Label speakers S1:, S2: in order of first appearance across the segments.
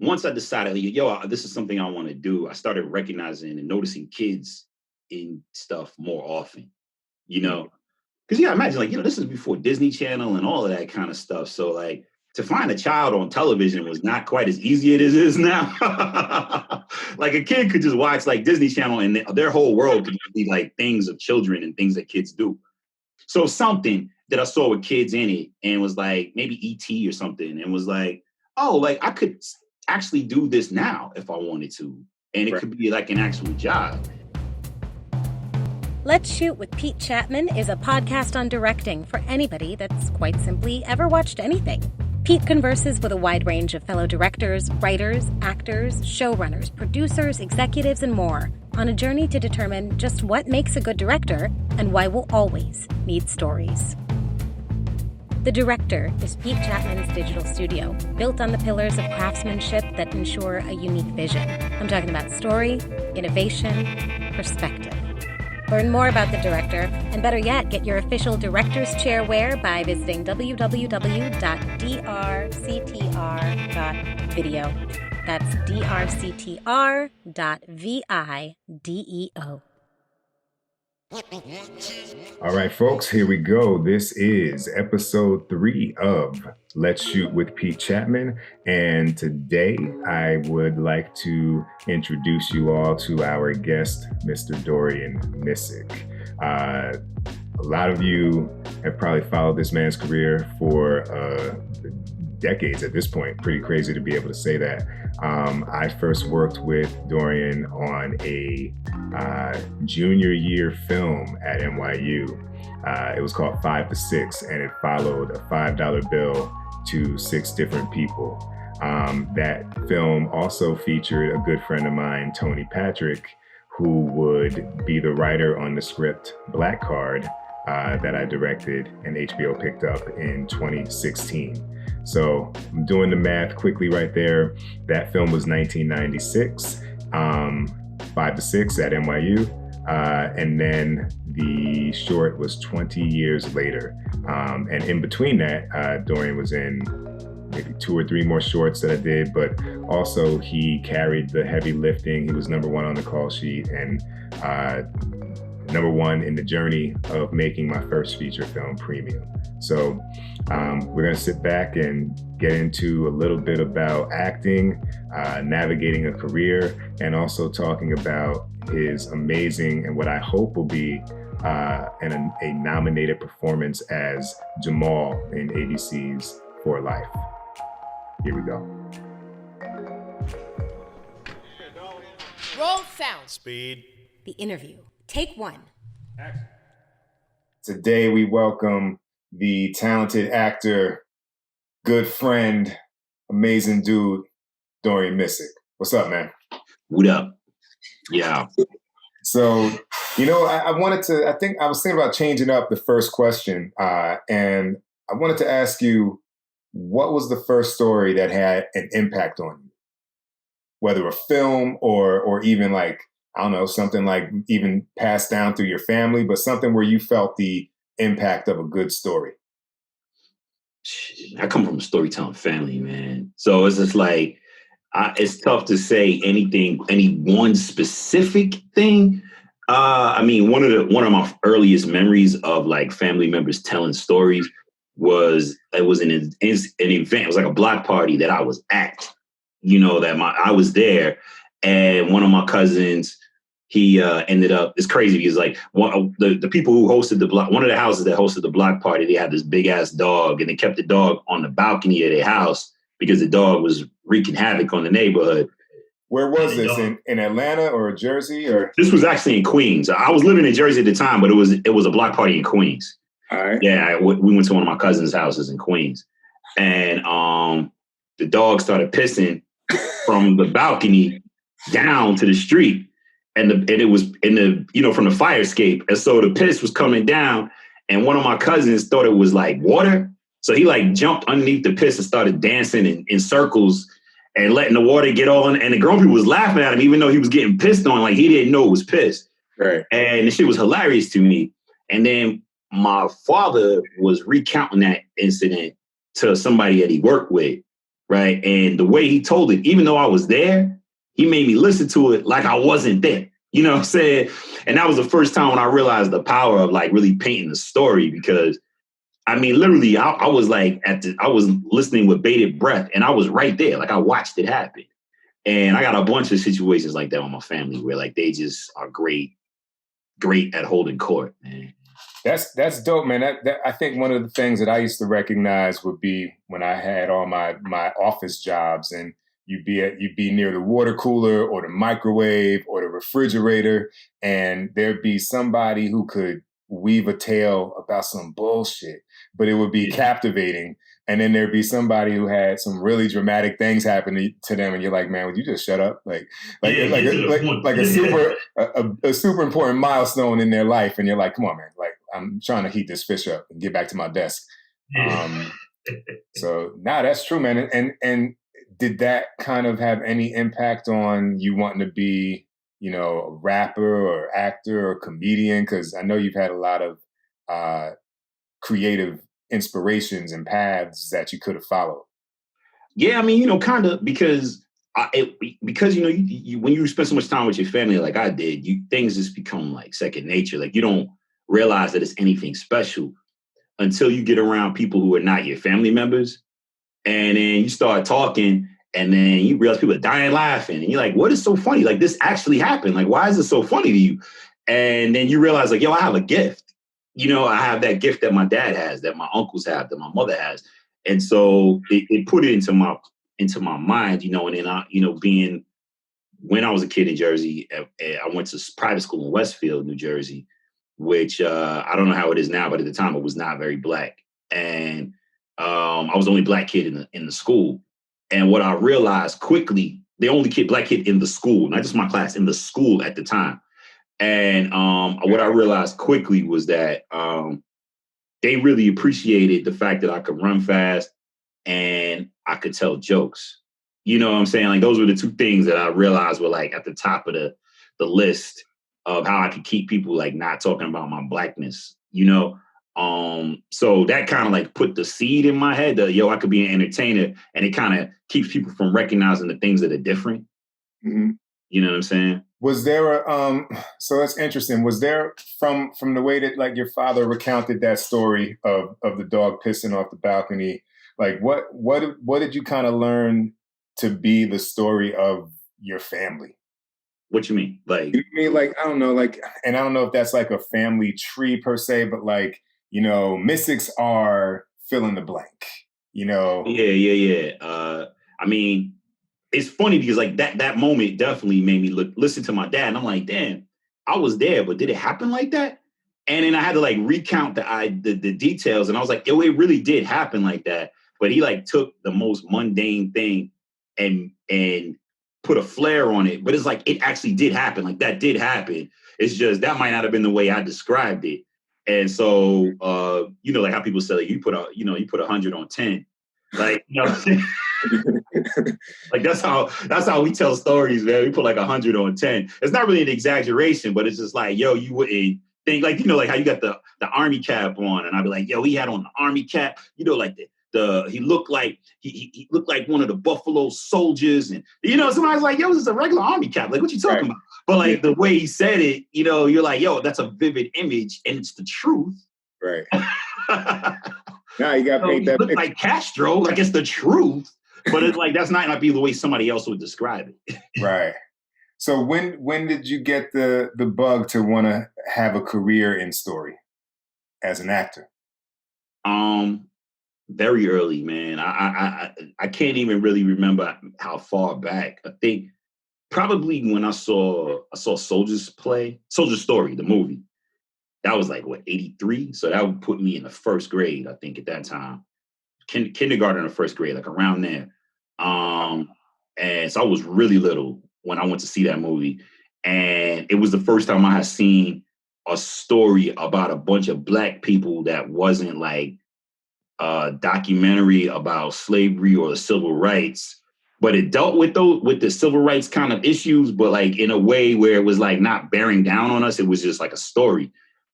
S1: once I decided, this is something I want to do, I started recognizing and noticing kids in stuff more often, because imagine this is before Disney Channel and all of that kind of stuff. So like to find a child on television was not quite as easy as it is now. Like a kid could just watch like Disney Channel and their whole world could be like things of children and things that kids do. So something that I saw with kids in it and was like maybe E.T. or something and was like, oh, like I could actually do this now if I wanted to. And it could be like an actual job.
S2: Let's Shoot with Pete Chatmon is a podcast on directing for anybody that's quite simply ever watched anything. Pete converses with a wide range of fellow directors, writers, actors, showrunners, producers, executives, and more on a journey to determine just what makes a good director and why we'll always need stories. The Director is Pete Chatmon's digital studio, built on the pillars of craftsmanship that ensure a unique vision. I'm talking about story, innovation, perspective. Learn more about The Director, and better yet, get your official Director's Chair wear by visiting www.drctr.video. That's drctr.video.
S3: All right, folks, here we go. This is episode 3 of Let's Shoot with Pete Chatmon. And today I would like to introduce you all to our guest, Mr. Dorian Missick. A lot of you have probably followed this man's career for decades at this point. Pretty crazy to be able to say that. I first worked with Dorian on a junior year film at NYU. It was called 5 to 6, and it followed a $5 bill to 6 different people. That film also featured a good friend of mine, Tony Patrick, who would be the writer on the script Black Card that I directed and HBO picked up in 2016. So I'm doing the math quickly right there. That film was 1996, 5 to 6 at NYU. And then the short was 20 years later. And in between that, Dorian was in maybe 2 or 3 more shorts that I did, but also he carried the heavy lifting. He was #1 on the call sheet and #1 in the journey of making my first feature film, Premium. So we're gonna sit back and get into a little bit about acting, navigating a career, and also talking about his amazing and what I hope will be a nominated performance as Jamal in ABC's For Life. Here we go.
S4: Roll sound.
S5: Speed.
S2: The interview. Take 1.
S5: Action.
S3: Today we welcome the talented actor, good friend, amazing dude, Dorian Missick. What's up, man?
S1: What up? Yeah.
S3: So, I was thinking about changing up the first question, and I wanted to ask you, what was the first story that had an impact on you? Whether a film or even like, I don't know, something like even passed down through your family, but something where you felt the impact of a good story.
S1: I come from a storytelling family, man. So it's just like, it's tough to say any one specific thing. One of my earliest memories of like family members telling stories was an event. It was like a block party that I was at. I was there, and one of my cousins, he ended up. It's crazy because like the people who hosted the block, one of the houses that hosted the block party, they had this big ass dog, and they kept the dog on the balcony of their house because the dog was wreaking havoc on the neighborhood.
S3: Where was this, in Atlanta or Jersey? Or
S1: this was actually in Queens. I was living in Jersey at the time, but it was a block party in Queens.
S3: All right.
S1: Yeah, we went to one of my cousin's houses in Queens, and the dog started pissing from the balcony down to the street, and it was from the fire escape, and so the piss was coming down, and one of my cousins thought it was like water, so he like jumped underneath the piss and started dancing in circles and letting the water get on, and the grown people was laughing at him even though he was getting pissed on, like he didn't know it was piss.
S3: Right.
S1: And the shit was hilarious to me. And then my father was recounting that incident to somebody that he worked with. right? And the way he told it, even though I was there, he made me listen to it like I wasn't there. You know what I'm saying? And that was the first time when I realized the power of like really painting the story, because I mean, literally, I was like I was listening with bated breath, and I was right there. Like I watched it happen. And I got a bunch of situations like that with my family where like they just are great at holding court, man.
S3: That's dope, man. That I think one of the things that I used to recognize would be when I had all my office jobs, and you'd be near the water cooler or the microwave or the refrigerator, and there'd be somebody who could weave a tale about some bullshit, but it would be captivating. And then there'd be somebody who had some really dramatic things happen to them, and you're like, man, would you just shut up? Like a super important milestone in their life, and you're like, come on, man, like I'm trying to heat this fish up and get back to my desk. So that's true, man. And did that kind of have any impact on you wanting to be, a rapper or actor or comedian? Because I know you've had a lot of creative inspirations and paths that you could have followed.
S1: Yeah, I mean, kind of because you when you spend so much time with your family like I did, things just become like second nature. Like you don't realize that it's anything special until you get around people who are not your family members, and then you start talking, and then you realize people are dying laughing, and you're like, "What is so funny? Like this actually happened. Like why is it so funny to you?" And then you realize, like, yo, I have a gift. I have that gift that my dad has, that my uncles have, that my mother has. And so it put it into my mind, and then I, being when I was a kid in Jersey, I went to private school in Westfield, New Jersey, which I don't know how it is now, but at the time it was not very black. And I was the only black kid in the school. And what I realized quickly, the only black kid in the school, not just my class, in the school at the time. And what I realized quickly was that they really appreciated the fact that I could run fast and I could tell jokes. You know what I'm saying? Like those were the two things that I realized were like at the top of the list of how I could keep people like not talking about my blackness, So that kind of like put the seed in my head that, I could be an entertainer, and it kind of keeps people from recognizing the things that are different.
S3: Mm-hmm.
S1: You know what I'm saying?
S3: Was there so that's interesting. Was there from the way that like your father recounted that story of the dog pissing off the balcony, like what did you kind of learn to be the story of your family?
S1: What you mean? Like,
S3: I don't know, like, and I don't know if that's like a family tree per se, but like, Missicks are fill in the blank,
S1: Yeah. I mean, it's funny because like that moment definitely made me listen to my dad, and I'm like, damn, I was there, but did it happen like that? And then I had to like recount the details, and I was like, yo, it really did happen like that. But he like took the most mundane thing and put a flair on it. But it's like it actually did happen. Like that did happen. It's just that might not have been the way I described it. And so like how people say like, you put 100 on 10. Like, like that's how we tell stories, man. We put like 100 on 10. It's not really an exaggeration, but it's just like, yo, you wouldn't think like, like how you got the army cap on, and I'd be like, yo, he had on the army cap, like he looked like he looked like one of the Buffalo Soldiers, and somebody's like, yo, this is a regular army cap. Like, what you talking about? But like the way he said it, you're like, yo, that's a vivid image, and it's the truth.
S3: Right. Now you got to paint that
S1: picture. Like Castro, like it's the truth, but it's like that's not be the way somebody else would describe it.
S3: Right. So when did you get the bug to want to have a career in story as an actor?
S1: Very early, man. I can't even really remember how far back. I think probably when I saw Soldier Story, the movie. That was like, 83? So that would put me in the first grade, I think, at that time. Kindergarten or first grade, like around there. And so I was really little when I went to see that movie. And it was the first time I had seen a story about a bunch of Black people that wasn't like a documentary about slavery or the civil rights, but it dealt with the civil rights kind of issues, but like in a way where it was like not bearing down on us. It was just like a story.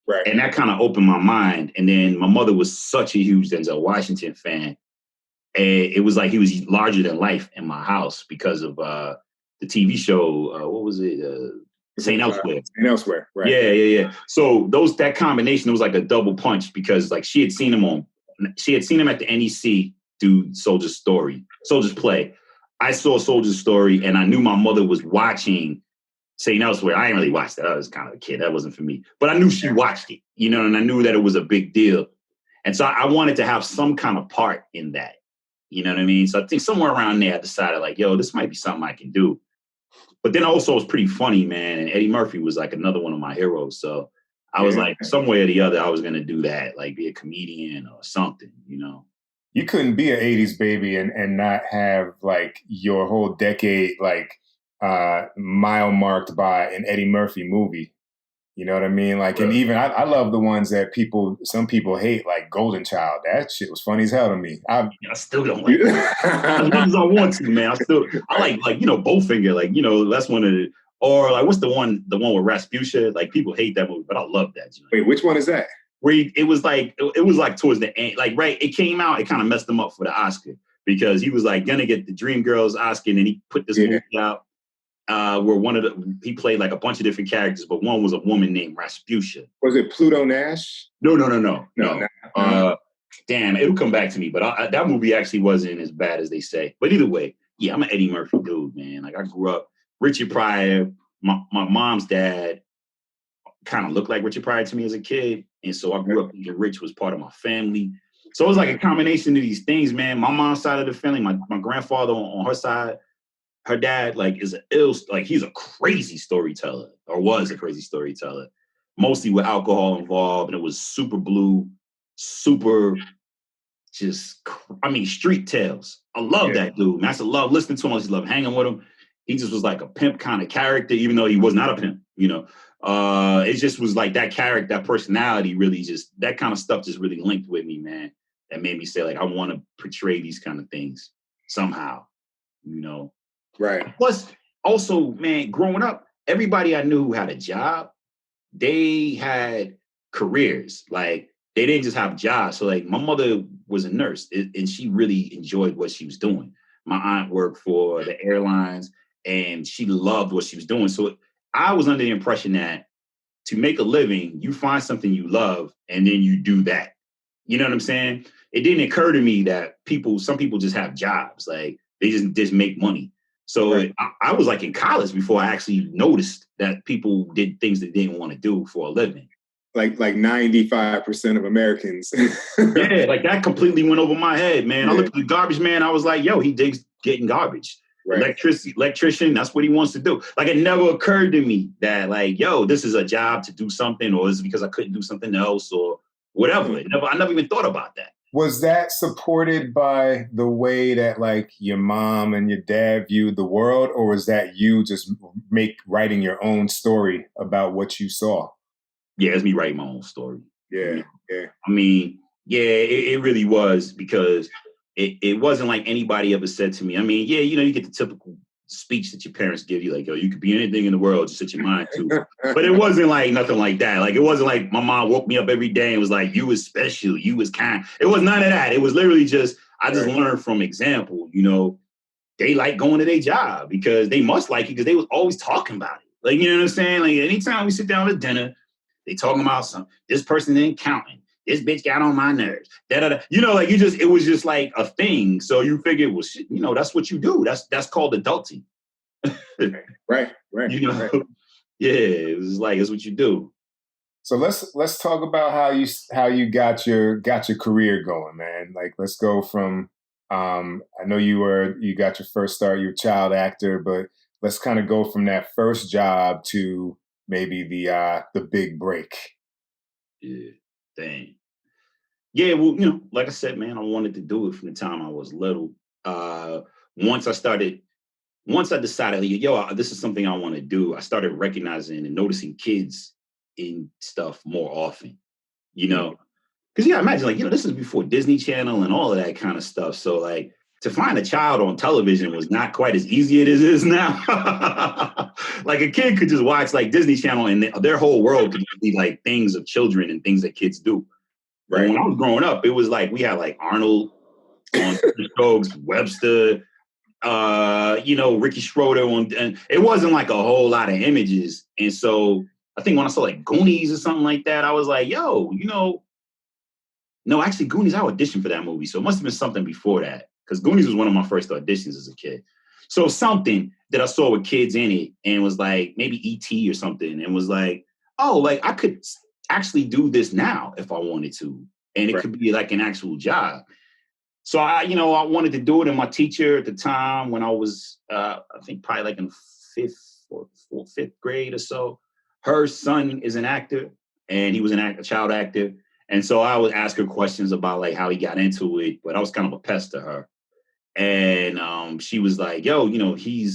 S3: Right.
S1: And that kind of opened my mind. And then my mother was such a huge Denzel Washington fan. And it was like he was larger than life in my house because of the TV show. What was it? St. Elsewhere.
S3: St. Elsewhere, right?
S1: Yeah. So that combination was like a double punch because like she had seen him at the NEC do Soldier's Play. I saw Soldier's Story, and I knew my mother was watching St. Elsewhere. I didn't really watch that. I was kind of a kid. That wasn't for me. But I knew she watched it, and I knew that it was a big deal. And so I wanted to have some kind of part in that. You know what I mean? So I think somewhere around there, I decided like, yo, this might be something I can do. But then also it's pretty funny, man. And Eddie Murphy was like another one of my heroes. So I was like, some way or the other, I was going to do that, like be a comedian or something,
S3: You couldn't be an 80s baby and not have like your whole decade, like mile marked by an Eddie Murphy movie. You know what I mean? Like, and even I love the ones that some people hate, like Golden Child. That shit was funny as hell to me. I
S1: still don't like it. As much as I want to, man. I like Bowfinger, like, that's one of the, or like, what's the one with Rasputia? Like, people hate that movie, but I love that.
S3: Wait, which one is that?
S1: Where it was like towards the end, like, right, it came out, it kind of messed him up for the Oscar because he was like gonna get the Dreamgirls Oscar, and then he put this movie out. Where he played like a bunch of different characters, but one was a woman named Rasputia.
S3: Was it Pluto Nash?
S1: No. Damn, it'll come back to me. But that movie actually wasn't as bad as they say. But either way, yeah, I'm an Eddie Murphy dude, man. Like I grew up, Richard Pryor, my mom's dad kind of looked like Richard Pryor to me as a kid. And so I grew up thinking Rich was part of my family. So it was like a combination of these things, man. My mom's side of the family, my grandfather on her side, her dad, like, he's a crazy storyteller, or was a crazy storyteller, mostly with alcohol involved. And it was super blue, super street tales. I love that dude, man. I used to love listening to him. I used to love hanging with him. He just was like a pimp kind of character, even though he was not a pimp, It just was like that character, that personality really that kind of stuff just really linked with me, man. That made me say, like, I want to portray these kind of things somehow,
S3: Right.
S1: Plus, also, man, growing up, everybody I knew who had a job, they had careers. Like, they didn't just have jobs. So, like, my mother was a nurse, and she really enjoyed what she was doing. My aunt worked for the airlines, and she loved what she was doing. So I was under the impression that to make a living, you find something you love, and then you do that. You know what I'm saying? It didn't occur to me that some people just have jobs. Like, they just make money. So I was like in college before I actually noticed that people did things they didn't want to do for a living.
S3: Like 95% of Americans.
S1: Yeah, like that completely went over my head, man. I looked at the garbage man. I was like, yo, he digs getting garbage. Right. Electrician, that's what he wants to do. Like, it never occurred to me that, like, yo, this is a job to do something, or is it because I couldn't do something else, or whatever. I never even thought about that.
S3: Was that supported by the way that, like, your mom and your dad viewed the world, or was that you just writing your own story about what you saw?
S1: Yeah, it's me writing my own story.
S3: Yeah.
S1: I mean, it really was, because it wasn't like anybody ever said to me. I mean, you get the typical speech that your parents give you, like, yo, you could be anything in the world, just set your mind to it. But it wasn't like nothing like that. Like, it wasn't like my mom woke me up every day and was like, you was special, you was kind. It was none of that. It was literally just, I just learned from example. They like going to their job because they must like it, because they was always talking about it. Like, you know what I'm saying? Like, anytime we sit down at dinner, they talking about something. This person ain't counting. This bitch got on my nerves. Like, it was just like a thing. So you figure, well, shit, that's what you do. That's called adulting.
S3: Right.
S1: Right. Yeah, it was like, it's what you do.
S3: So let's talk about how you got your career going, man. Like, let's go from I know you got your first start, you're a child actor, but let's kind of go from that first job to maybe the big break.
S1: Yeah, dang. Yeah, well, like I said, man, I wanted to do it from the time I was little. Once I decided, yo, this is something I want to do, I started recognizing and noticing kids in stuff more often, because imagine, like, this is before Disney Channel and all of that kind of stuff. So, like, to find a child on television was not quite as easy as it is now. Like, a kid could just watch, like, Disney Channel, and their whole world could be like things of children and things that kids do. Right. When I was growing up, it was like we had like Arnold on Stokes, Webster, Ricky Schroeder and it wasn't like a whole lot of images. And so I think when I saw like Goonies or something like that, I was like, yo, no, actually Goonies, I auditioned for that movie. So it must have been something before that. Because Goonies was one of my first auditions as a kid. So something that I saw with kids in it and was like maybe E.T. or something and was like, oh, like I could actually do this now if I wanted to. And it could be like an actual job. So I wanted to do it. And my teacher at the time when I was, I think probably like in fifth grade or so, her son is an actor and he was a child actor. And so I would ask her questions about like how he got into it, but I was kind of a pest to her. And she was like, yo, he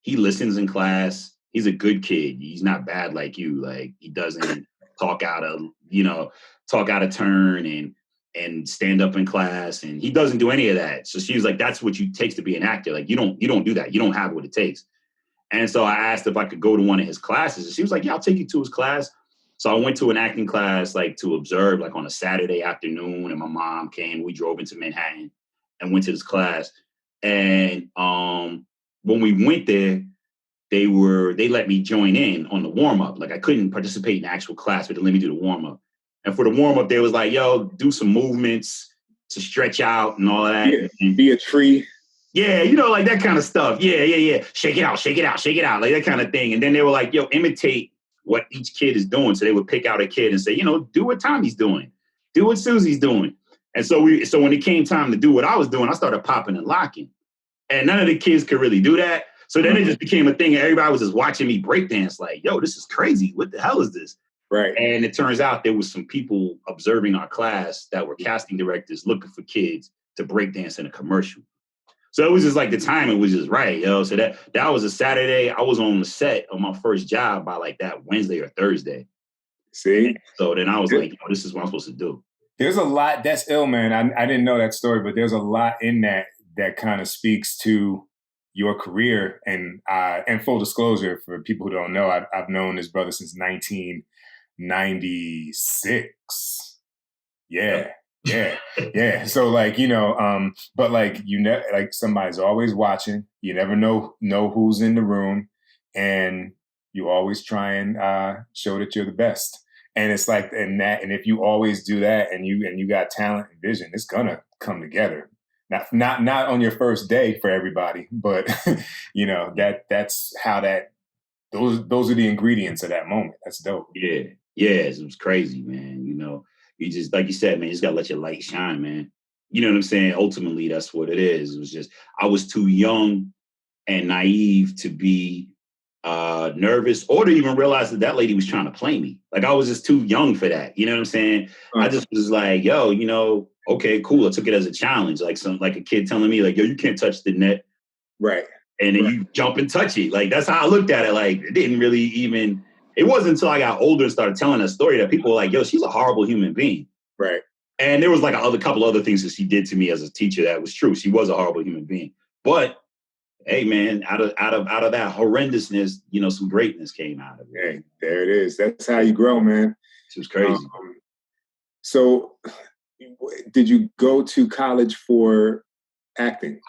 S1: listens in class. He's a good kid. He's not bad like you. Like he doesn't talk out of turn and stand up in class. And he doesn't do any of that. So she was like, that's what it takes to be an actor. Like you don't do that. You don't have what it takes. And so I asked if I could go to one of his classes. And she was like, yeah, I'll take you to his class. So I went to an acting class, like to observe, like on a Saturday afternoon. And my mom came. We drove into Manhattan and went to this class. And when we went there, they let me join in on the warm up. Like I couldn't participate in the actual class, but they let me do the warm up. And for the warm up, they was like, yo, do some movements to stretch out and all that.
S3: Be a tree.
S1: Yeah, like that kind of stuff. Yeah. Shake it out. Like that kind of thing. And then they were like, yo, imitate what each kid is doing. So they would pick out a kid and say, do what Tommy's doing. Do what Susie's doing. And so when it came time to do what I was doing, I started popping and locking. And none of the kids could really do that. So then it just became a thing. And everybody was just watching me breakdance like, yo, this is crazy. What the hell is this?
S3: Right.
S1: And it turns out there was some people observing our class that were casting directors looking for kids to breakdance in a commercial. So it was just like the timing was just right, yo. So that was a Saturday. I was on the set of my first job by like that Wednesday or Thursday.
S3: See?
S1: And so then I was like, yo, this is what I'm supposed to do.
S3: There's a lot. That's ill, man. I didn't know that story, but there's a lot in that kind of speaks to your career. And full disclosure for people who don't know, I've known this brother since 1996. Yeah. So like, but like, like somebody's always watching. You never know who's in the room, and you always try and show that you're the best. And it's like, and if you always do that and you got talent and vision, it's gonna come together. Not on your first day for everybody, but that's how those are the ingredients of that moment. That's dope.
S1: Yeah, it was crazy, man. You just, like you said, man, you just gotta let your light shine, man. You know what I'm saying? Ultimately, that's what it is. It was just, I was too young and naive to be nervous or to even realize that lady was trying to play me. Like I was just too young for that. You know what I'm saying? I just was like, yo, okay, cool. I took it as a challenge. Like a kid telling me like, yo, you can't touch the net.
S3: Right.
S1: And then you jump and touch it. Like, that's how I looked at it. Like, it wasn't until I got older and started telling that story that people were like, yo, she's a horrible human being.
S3: Right.
S1: And there was like a couple other things that she did to me as a teacher that was true. She was a horrible human being. But hey, man, out of that horrendousness, some greatness came out of it.
S3: Hey, there it is. That's how you grow, man.
S1: It was crazy.
S3: So did you go to college for acting?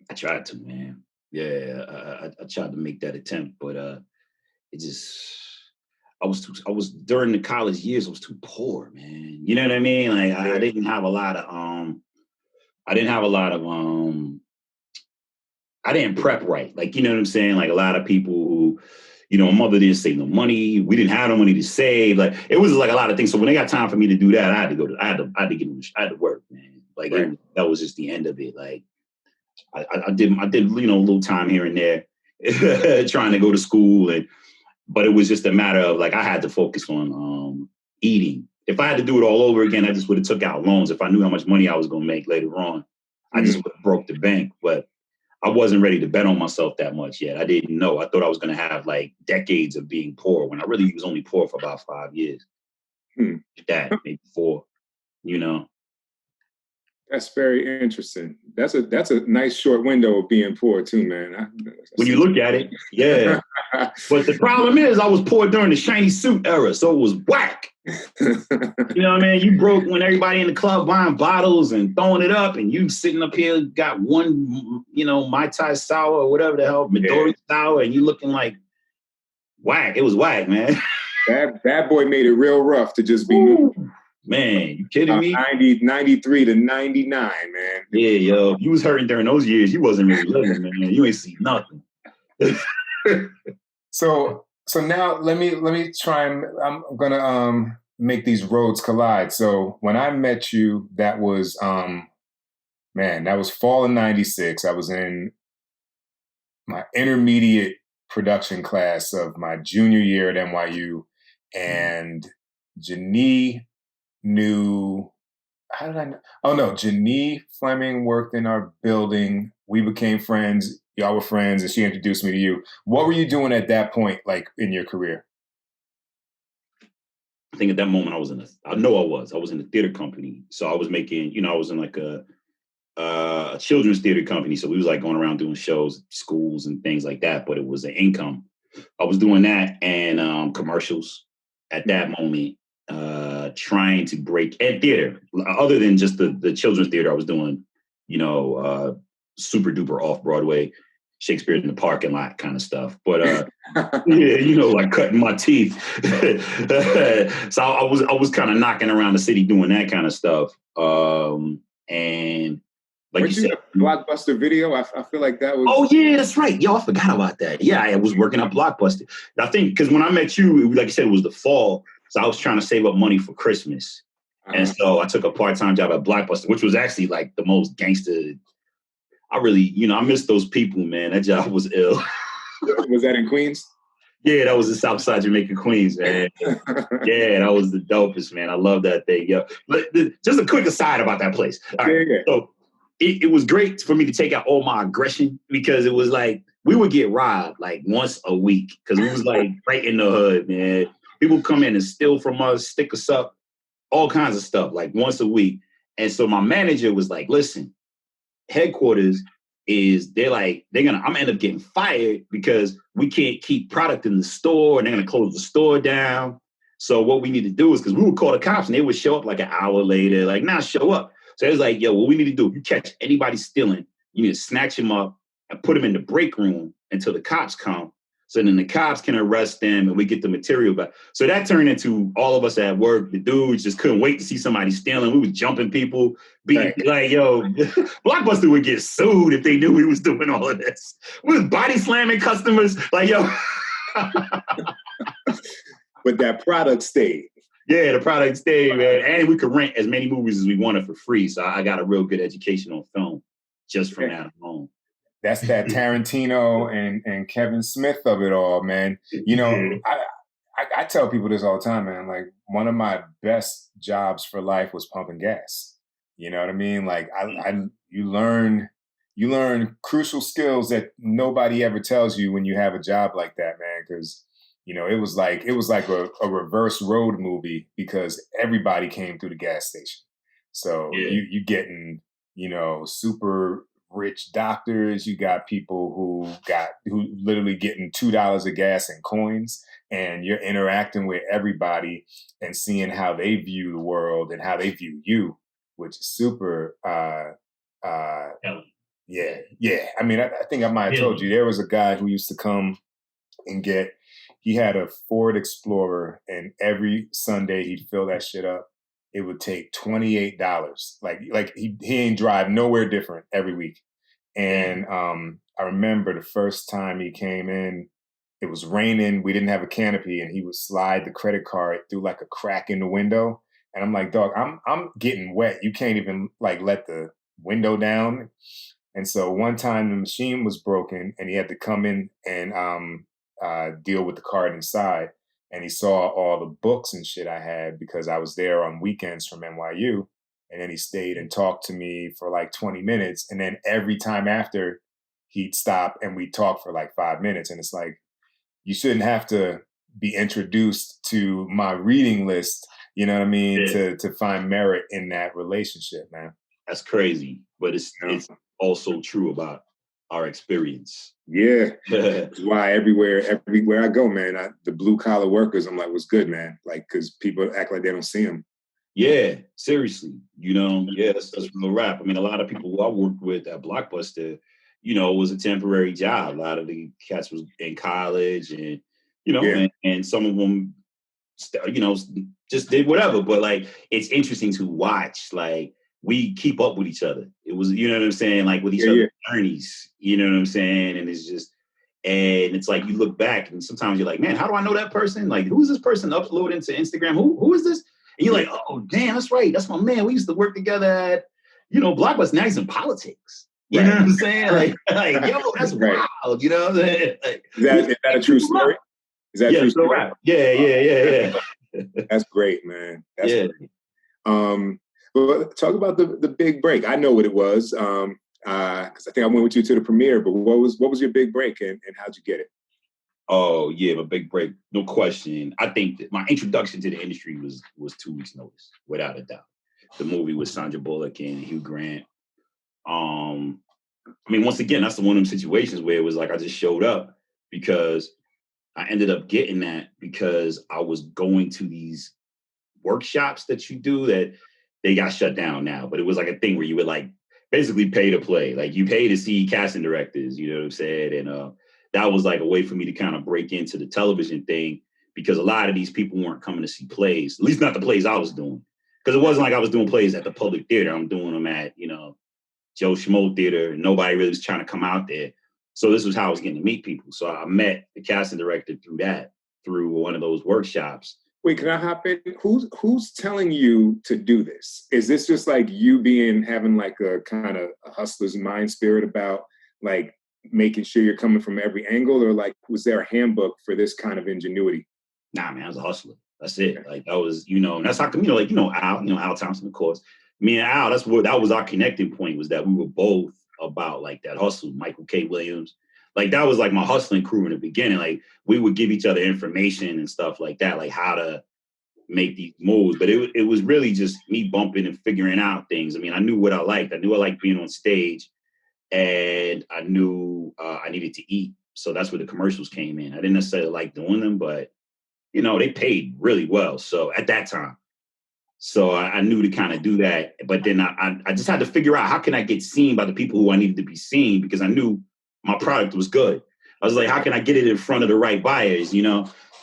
S1: I tried to, man. Yeah, I tried to make that attempt, but I was during the college years, I was too poor, man. You know what I mean? Like I didn't have a lot of I didn't prep right. Like, you know what I'm saying? Like a lot of people who, my mother didn't save no money. We didn't have no money to save. Like it was like a lot of things. So when they got time for me to do that, I had to work, man. Like that was just the end of it. Like I did, a little time here and there trying to go to school. But it was just a matter of like, I had to focus on eating. If I had to do it all over again, I just would have took out loans. If I knew how much money I was going to make later on, I just would have broke the bank. But I wasn't ready to bet on myself that much yet. I didn't know. I thought I was going to have like decades of being poor when I really was only poor for about 5 years. That, maybe 4,
S3: That's very interesting. That's a nice short window of being poor too, man.
S1: When you look at it, yeah. But the problem is I was poor during the shiny suit era, so it was whack. You know what I mean? You broke when everybody in the club buying bottles and throwing it up, and you sitting up here got one, Mai Tai sour or whatever the hell, Midori sour, and you looking like whack. It was whack, man.
S3: Bad Boy made it real rough to just be
S1: man. You kidding me?
S3: 93 to 99, man.
S1: Yeah, yo. You was hurting during those years. You wasn't really living, man. You ain't see nothing.
S3: So now let me try and I'm gonna make these roads collide. So when I met you, that was that was fall of '96. I was in my intermediate production class of my junior year at NYU, and Janie knew. How did I know? Oh no, Janie Fleming worked in our building. We became friends. Y'all were friends, and she introduced me to you. What were you doing at that point, like in your career?
S1: I think at that moment I was in a theater company. So I was making, I was in like a children's theater company. So we was like going around doing shows, schools and things like that, but it was an income. I was doing that and commercials at that moment, trying to break at theater, other than just the children's theater. I was doing, super duper off Broadway, Shakespeare in the parking lot kind of stuff. But like cutting my teeth. So I was kind of knocking around the city doing that kind of stuff. And like you said,
S3: Blockbuster Video. I feel like that was.
S1: Oh yeah, that's right. Yo, I forgot about that. Yeah, I was working at Blockbuster. I think because when I met you, like you said, it was the fall. So I was trying to save up money for Christmas. And so I took a part-time job at Blockbuster, which was actually like the most gangster. I really, I miss those people, man. That job was ill.
S3: Was that in Queens?
S1: Yeah, that was in Southside Jamaica, Queens, man. Yeah, that was the dopest, man. I love that thing. Yo, just a quick aside about that place. All right. Yeah. So it was great for me to take out all my aggression because it was like we would get robbed like once a week because it was like right in the hood, man. People come in and steal from us, stick us up, all kinds of stuff, like once a week. And so my manager was like, listen, headquarters is I'm gonna end up getting fired because we can't keep product in the store and they're gonna close the store down. So what we need to do is, because we would call the cops and they would show up like an hour later, like, nah, show up. So it was like, yo, what we need to do, if you catch anybody stealing, you need to snatch them up and put them in the break room until the cops come. So then the cops can arrest them and we get the material back. So that turned into all of us at work. The dudes just couldn't wait to see somebody stealing. We was jumping people, beating, like, yo, Blockbuster would get sued if they knew we was doing all of this. We was body slamming customers, like, yo.
S3: But that product stayed.
S1: Yeah, the product stayed, man. And we could rent as many movies as we wanted for free. So I got a real good education on film just from that alone.
S3: That's that Tarantino and Kevin Smith of it all, man. I tell people this all the time, man. Like, one of my best jobs for life was pumping gas. You know what I mean? Like, you learn crucial skills that nobody ever tells you when you have a job like that, man. Because it was like a reverse road movie because everybody came through the gas station. So you getting super rich doctors, you got people who literally getting $2 of gas in coins, and you're interacting with everybody and seeing how they view the world and how they view you, which is super yeah. I mean, I think I might have told you there was a guy who used to come and he had a Ford Explorer, and every Sunday he'd fill that shit up. It would take $28. Like he ain't drive nowhere different every week. And I remember the first time he came in, it was raining. We didn't have a canopy, and he would slide the credit card through like a crack in the window. And I'm like, dog, I'm getting wet. You can't even like let the window down. And so one time the machine was broken, and he had to come in and deal with the card inside. And he saw all the books and shit I had because I was there on weekends from NYU. And then he stayed and talked to me for like 20 minutes. And then every time after, he'd stop and we'd talk for like 5 minutes. And it's like, you shouldn't have to be introduced to my reading list, you know what I mean, to find merit in that relationship, man.
S1: That's crazy. But it's also true about our experience.
S3: Yeah. That's why everywhere I go, man, the blue collar workers, I'm like, what's good, man? Like, because people act like they don't see them.
S1: Yeah, seriously. Yeah, that's real rap. I mean, a lot of people who I worked with at Blockbuster, it was a temporary job. A lot of the cats was in college and,
S3: Yeah.
S1: and some of them, just did whatever. But like, it's interesting to watch. Like, we keep up with each other. It was, you know what I'm saying? Like with each other's journeys, you know what I'm saying? And it's like you look back and sometimes you're like, man, how do I know that person? Like, who is this person uploading to Instagram? Who is this? And you're like, oh, damn, that's right. That's my man. We used to work together at, Blockbuster. Now he's in politics. You know what I'm saying? Like, yo, that's wild. You know what I'm saying? Like,
S3: is that a true story? Is that true story?
S1: Right. Yeah.
S3: That's great, man. That's great. Well, talk about the big break. I know what it was. Because I think I went with you to the premiere. But what was your big break and how'd you get it?
S1: Oh yeah, my big break, no question. I think that my introduction to the industry was 2 Weeks Notice, without a doubt. The movie with Sandra Bullock and Hugh Grant. I mean, once again, that's one of them situations where it was like I just showed up because I ended up getting that because I was going to these workshops that you do that they got shut down now, but it was like a thing where you would like basically pay to play. Like you pay to see casting directors, you know what I'm saying? And that was like a way for me to kind of break into the television thing because a lot of these people weren't coming to see plays, at least not the plays I was doing. Because it wasn't like I was doing plays at the public theater. I'm doing them at, Joe Schmo Theater, and nobody really was trying to come out there. So this was how I was getting to meet people. So I met the casting director through one of those workshops.
S3: Wait, can I hop in? Who's telling you to do this? Is this just like you having like a kind of a hustler's mind spirit about like making sure you're coming from every angle, or like was there a handbook for this kind of ingenuity?
S1: Nah, man, I was a hustler. That's it. Okay. Like that was, and that's how Al Thompson, of course. Me and Al, that was our connecting point, was that we were both about like that hustle. Michael K. Williams. Like that was like my hustling crew in the beginning. Like we would give each other information and stuff like that, like how to make these moves. But it was really just me bumping and figuring out things. I mean, I knew what I liked. I knew I liked being on stage, and I knew I needed to eat. So that's where the commercials came in. I didn't necessarily like doing them, but they paid really well. So at that time, so I knew to kind of do that. But then I just had to figure out how can I get seen by the people who I needed to be seen, because I knew my product was good. I was like, how can I get it in front of the right buyers,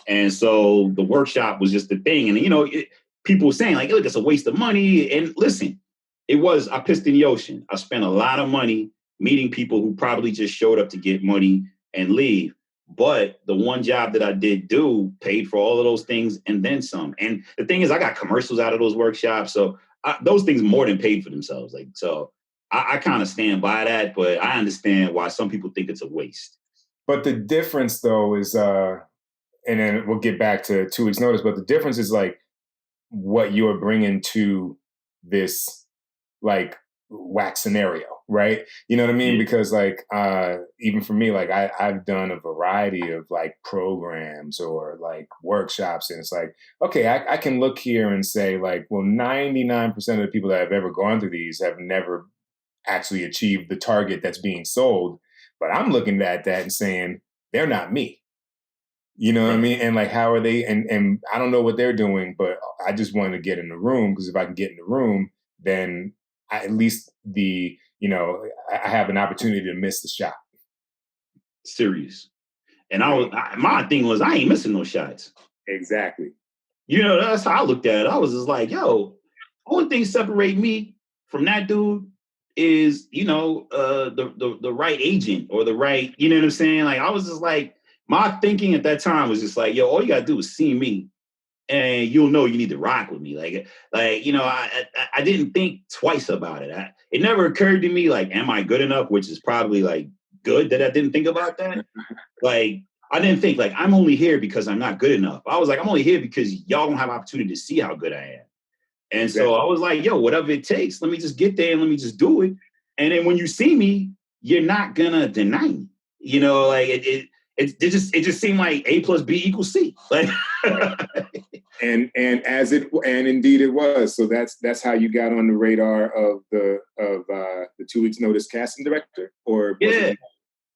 S1: And so the workshop was just the thing. And, people were saying like, look, it's a waste of money. And listen, I pissed in the ocean. I spent a lot of money meeting people who probably just showed up to get money and leave. But the one job that I did do paid for all of those things and then some. And the thing is, I got commercials out of those workshops. So those things more than paid for themselves. Like, so I kind of stand by that, but I understand why some people think it's a waste.
S3: But the difference, though, is, and then we'll get back to 2 Weeks Notice, but the difference is like what you're bringing to this like whack scenario, right? You know what I mean? Yeah. Because like, even for me, like I've done a variety of like programs or like workshops, and it's like, okay, I can look here and say like, well, 99% of the people that have ever gone through these have never actually achieved the target that's being sold. But I'm looking at that and saying, they're not me. You know what I mean? And like, how are they? And I don't know what they're doing, but I just want to get in the room, because if I can get in the room, then at least I have an opportunity to miss the shot.
S1: Serious. And my thing was, I ain't missing no shots.
S3: Exactly.
S1: That's how I looked at it. I was just like, yo, only thing separate me from that dude is, the right agent or the right, you know what I'm saying? Like, I was just like, my thinking at that time was just like, yo, all you gotta do is see me and you'll know you need to rock with me. I didn't think twice about it. It never occurred to me, like, am I good enough? Which is probably like good that I didn't think about that. Like, I didn't think like, I'm only here because I'm not good enough. I was like, I'm only here because y'all don't have opportunity to see how good I am. And so I was like, yo, whatever it takes, let me just get there and let me just do it. And then when you see me, you're not gonna deny me. Like it just seemed like A plus B equals C. Like
S3: and indeed it was. So that's how you got on the radar of the 2 Weeks Notice casting director, or
S1: yeah.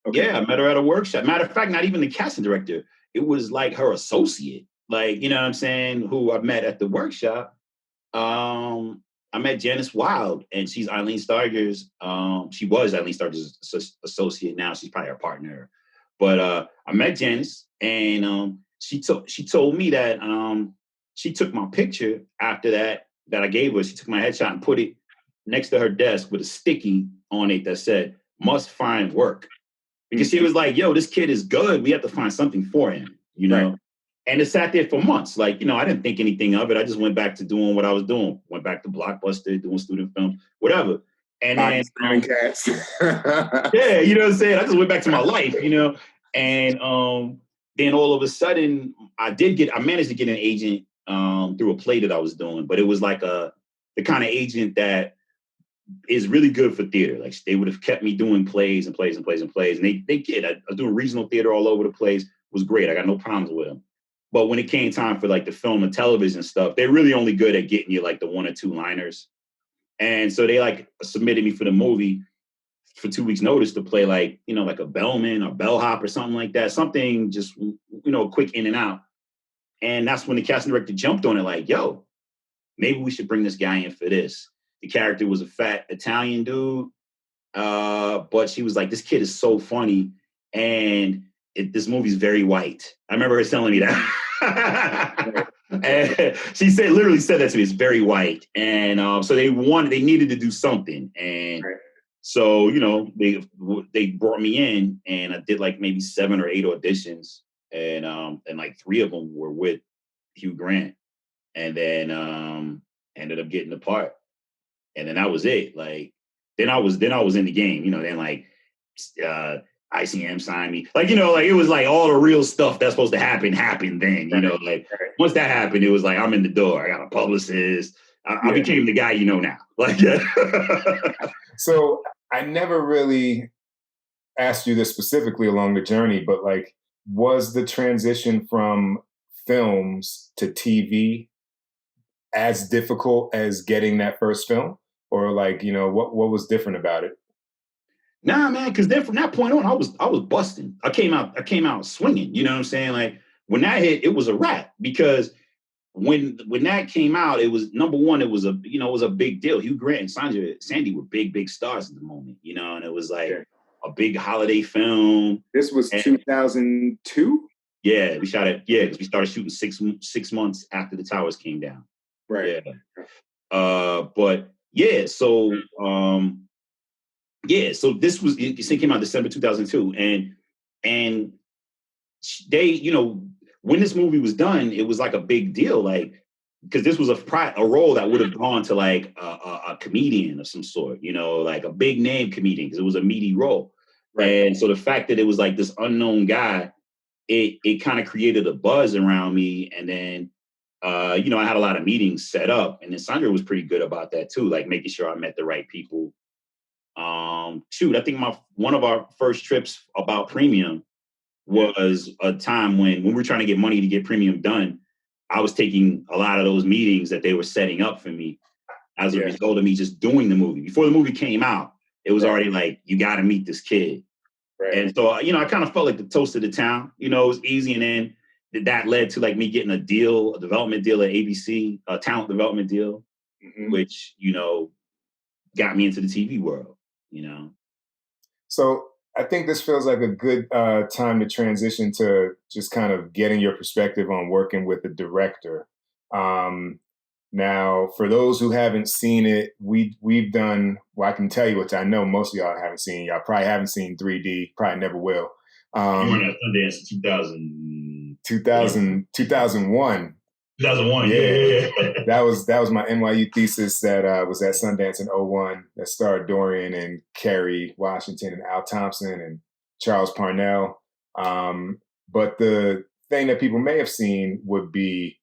S3: Okay.
S1: Yeah, I met her at a workshop. Matter of fact, not even the casting director. It was like her associate, like, you know what I'm saying, who I met at the workshop. I met Janice Wild, and she's Eileen Starger's. She was Eileen Starger's associate. Now she's probably her partner. But I met Janice, and she told me that she took my picture after that I gave her. She took my headshot and put it next to her desk with a sticky on it that said "must find work," because she was like, "Yo, this kid is good. We have to find something for him," you know. Right. And it sat there for months. Like, you know, I didn't think anything of it. I just went back to doing what I was doing. Went back to Blockbuster, doing student films, whatever. And then,
S3: cats.
S1: yeah, you know what I'm saying? I just went back to my life, you know. And then all of a sudden, I managed to get an agent through a play that I was doing, but it was like the kind of agent that is really good for theater. Like, they would have kept me doing plays and plays and plays and plays. And they did. I was doing regional theater all over the place. It was great. I got no problems with them. But when it came time for like the film and television stuff, they're really only good at getting you like the 1 or 2 liners. And so they like submitted me for the movie for 2 weeks notice to play like, you know, like a bellman or bellhop or something like that. Something just, you know, quick in and out. And that's when the casting director jumped on it like, yo, maybe we should bring this guy in for this. The character was a fat Italian dude. But she was like, this kid is so funny. And this movie's very white. I remember her telling me that. And she literally said that to me. It's very white. And so they needed to do something. And so, you know, they brought me in, and I did like maybe 7 or 8 auditions. And like 3 of them were with Hugh Grant. And then ended up getting the part. And then that was it. Like, then I was in the game, you know, then like ICM signed me. Like, you know, like it was like all the real stuff that's supposed to happen happened then, you know, like once that happened, it was like, I'm in the door. I got a publicist. I became the guy you know now. Like,
S3: So I never really asked you this specifically along the journey, but like, was the transition from films to TV as difficult as getting that first film? Or like, you know, what was different about it?
S1: Nah, man, because then from that point on, I was busting. I came out swinging. You know what I'm saying? Like, when that hit, it was a wrap, because when that came out, it was, number one, it was a big deal. Hugh Grant and Sandy were big stars at the moment, you know, and it was like a big holiday film.
S3: This was 2002.
S1: Yeah, we shot it. Yeah, because we started shooting 6 months after the towers came down.
S3: Right.
S1: Yeah. But yeah, so so it came out December 2002, and they, you know, when this movie was done, it was like a big deal, like, because this was a role that would have gone to like a comedian of some sort, you know, like a big name comedian, because it was a meaty role. Right. And so the fact that it was like this unknown guy, it kind of created a buzz around me. And then, you know, I had a lot of meetings set up, and then Sandra was pretty good about that too, like making sure I met the right people. I think one of our first trips about premium was a time when we were trying to get money to get premium done. I was taking a lot of those meetings that they were setting up for me as a result of me just doing the movie. Before the movie came out, it was already like, you got to meet this kid. Right. And so, you know, I kind of felt like the toast of the town. You know, it was easy. And then that led to like me getting a development deal at ABC, a talent development deal, which, you know, got me into the TV world, you know. So
S3: I think this feels like a good time to transition to just kind of getting your perspective on working with the director. Now, for those who haven't seen it, we've done, well, I can tell you, which I know most of y'all haven't seen. Y'all probably haven't seen 3D, probably never will.
S1: You were at Sundance 2001. 2001, yeah.
S3: That was my NYU thesis that was at Sundance in 2001, that starred Dorian and Kerry Washington and Al Thompson and Charles Parnell. But the thing that people may have seen would be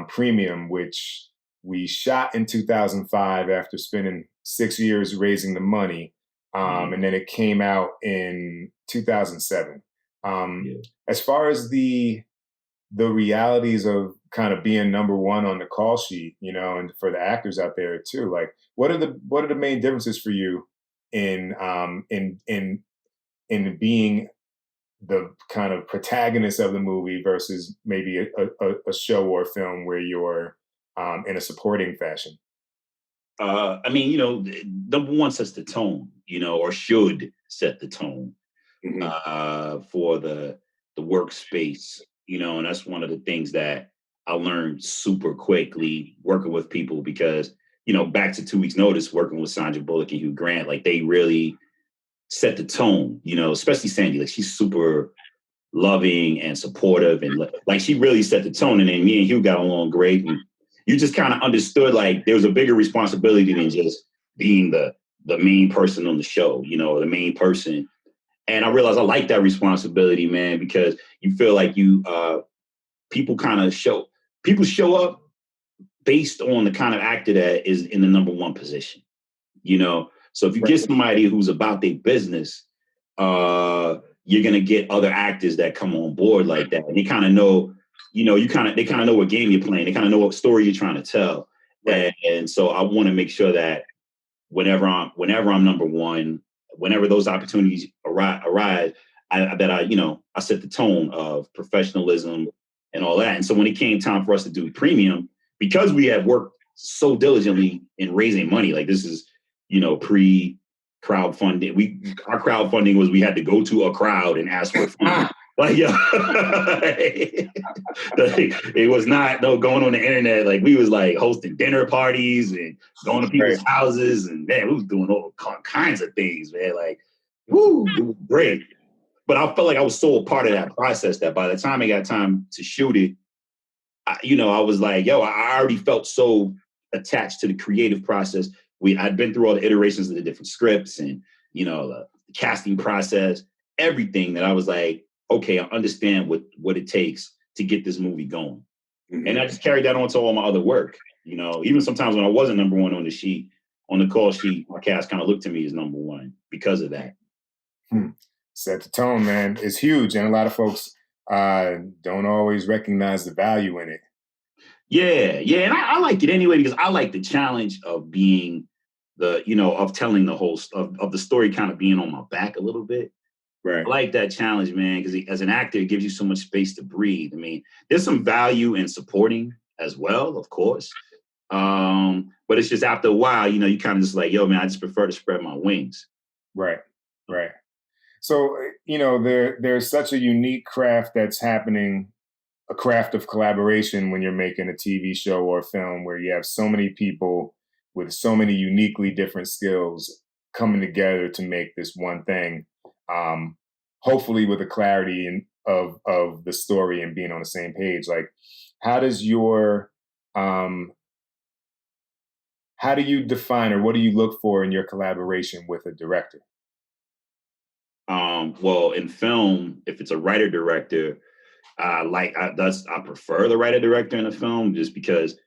S3: Premium, which we shot in 2005 after spending 6 years raising the money. And then it came out in 2007. As far as the realities of kind of being number one on the call sheet, you know, and for the actors out there too, like what are the main differences for you in in being the kind of protagonist of the movie versus maybe a show or film where you're in a supporting fashion?
S1: I mean, number one sets the tone, or should set the tone for the workspace, and that's one of the things that I learned super quickly working with people because, back to 2 weeks notice, working with Sandra Bullock and Hugh Grant, like they really set the tone, especially Sandy, like she's super loving and supportive and like she really set the tone. And then me and Hugh got along great. And you just kind of understood like there was a bigger responsibility than just being the main person on the show, the main person. And I realized I like that responsibility, man, because you feel like people show up based on the kind of actor that is in the number one position, So if you get somebody who's about their business, you're gonna get other actors that come on board like that, and they kind of know, they kind of know what game you're playing. They kind of know what story you're trying to tell, and so I want to make sure that whenever I'm number one, whenever those opportunities arise, I set the tone of professionalism and all that. And so when it came time for us to do premium, because we had worked so diligently in raising money, like this is pre crowdfunding. Our crowdfunding was we had to go to a crowd and ask for funding. Like, it was not going on the internet. Like we was like hosting dinner parties and going to people's houses, and man, we was doing all kinds of things, man. Like, woo, it was great. But I felt like I was so a part of that process that by the time I got time to shoot it, I was like, I already felt so attached to the creative process. I'd been through all the iterations of the different scripts and, the casting process, everything that I was like, okay, I understand what it takes to get this movie going. Mm-hmm. And I just carried that on to all my other work. Even sometimes when I wasn't number one on the call sheet, my cast kind of looked to me as number one because of that.
S3: Set the tone, man. It's huge. And a lot of folks don't always recognize the value in it.
S1: Yeah. And I like it anyway, because I like the challenge of being of telling the whole of the story kind of being on my back a little bit. Right. I like that challenge, man, because as an actor, it gives you so much space to breathe. I mean, there's some value in supporting as well, of course. But it's just after a while, you kind of just like, man, I just prefer to spread my wings.
S3: Right. So, there's such a unique craft that's happening, a craft of collaboration when you're making a TV show or a film where you have so many people with so many uniquely different skills coming together to make this one thing, hopefully with a clarity of the story and being on the same page. Like, how do you define, or what do you look for in your collaboration with a director?
S1: Well, in film, if it's a writer director, I prefer the writer director in a film, just because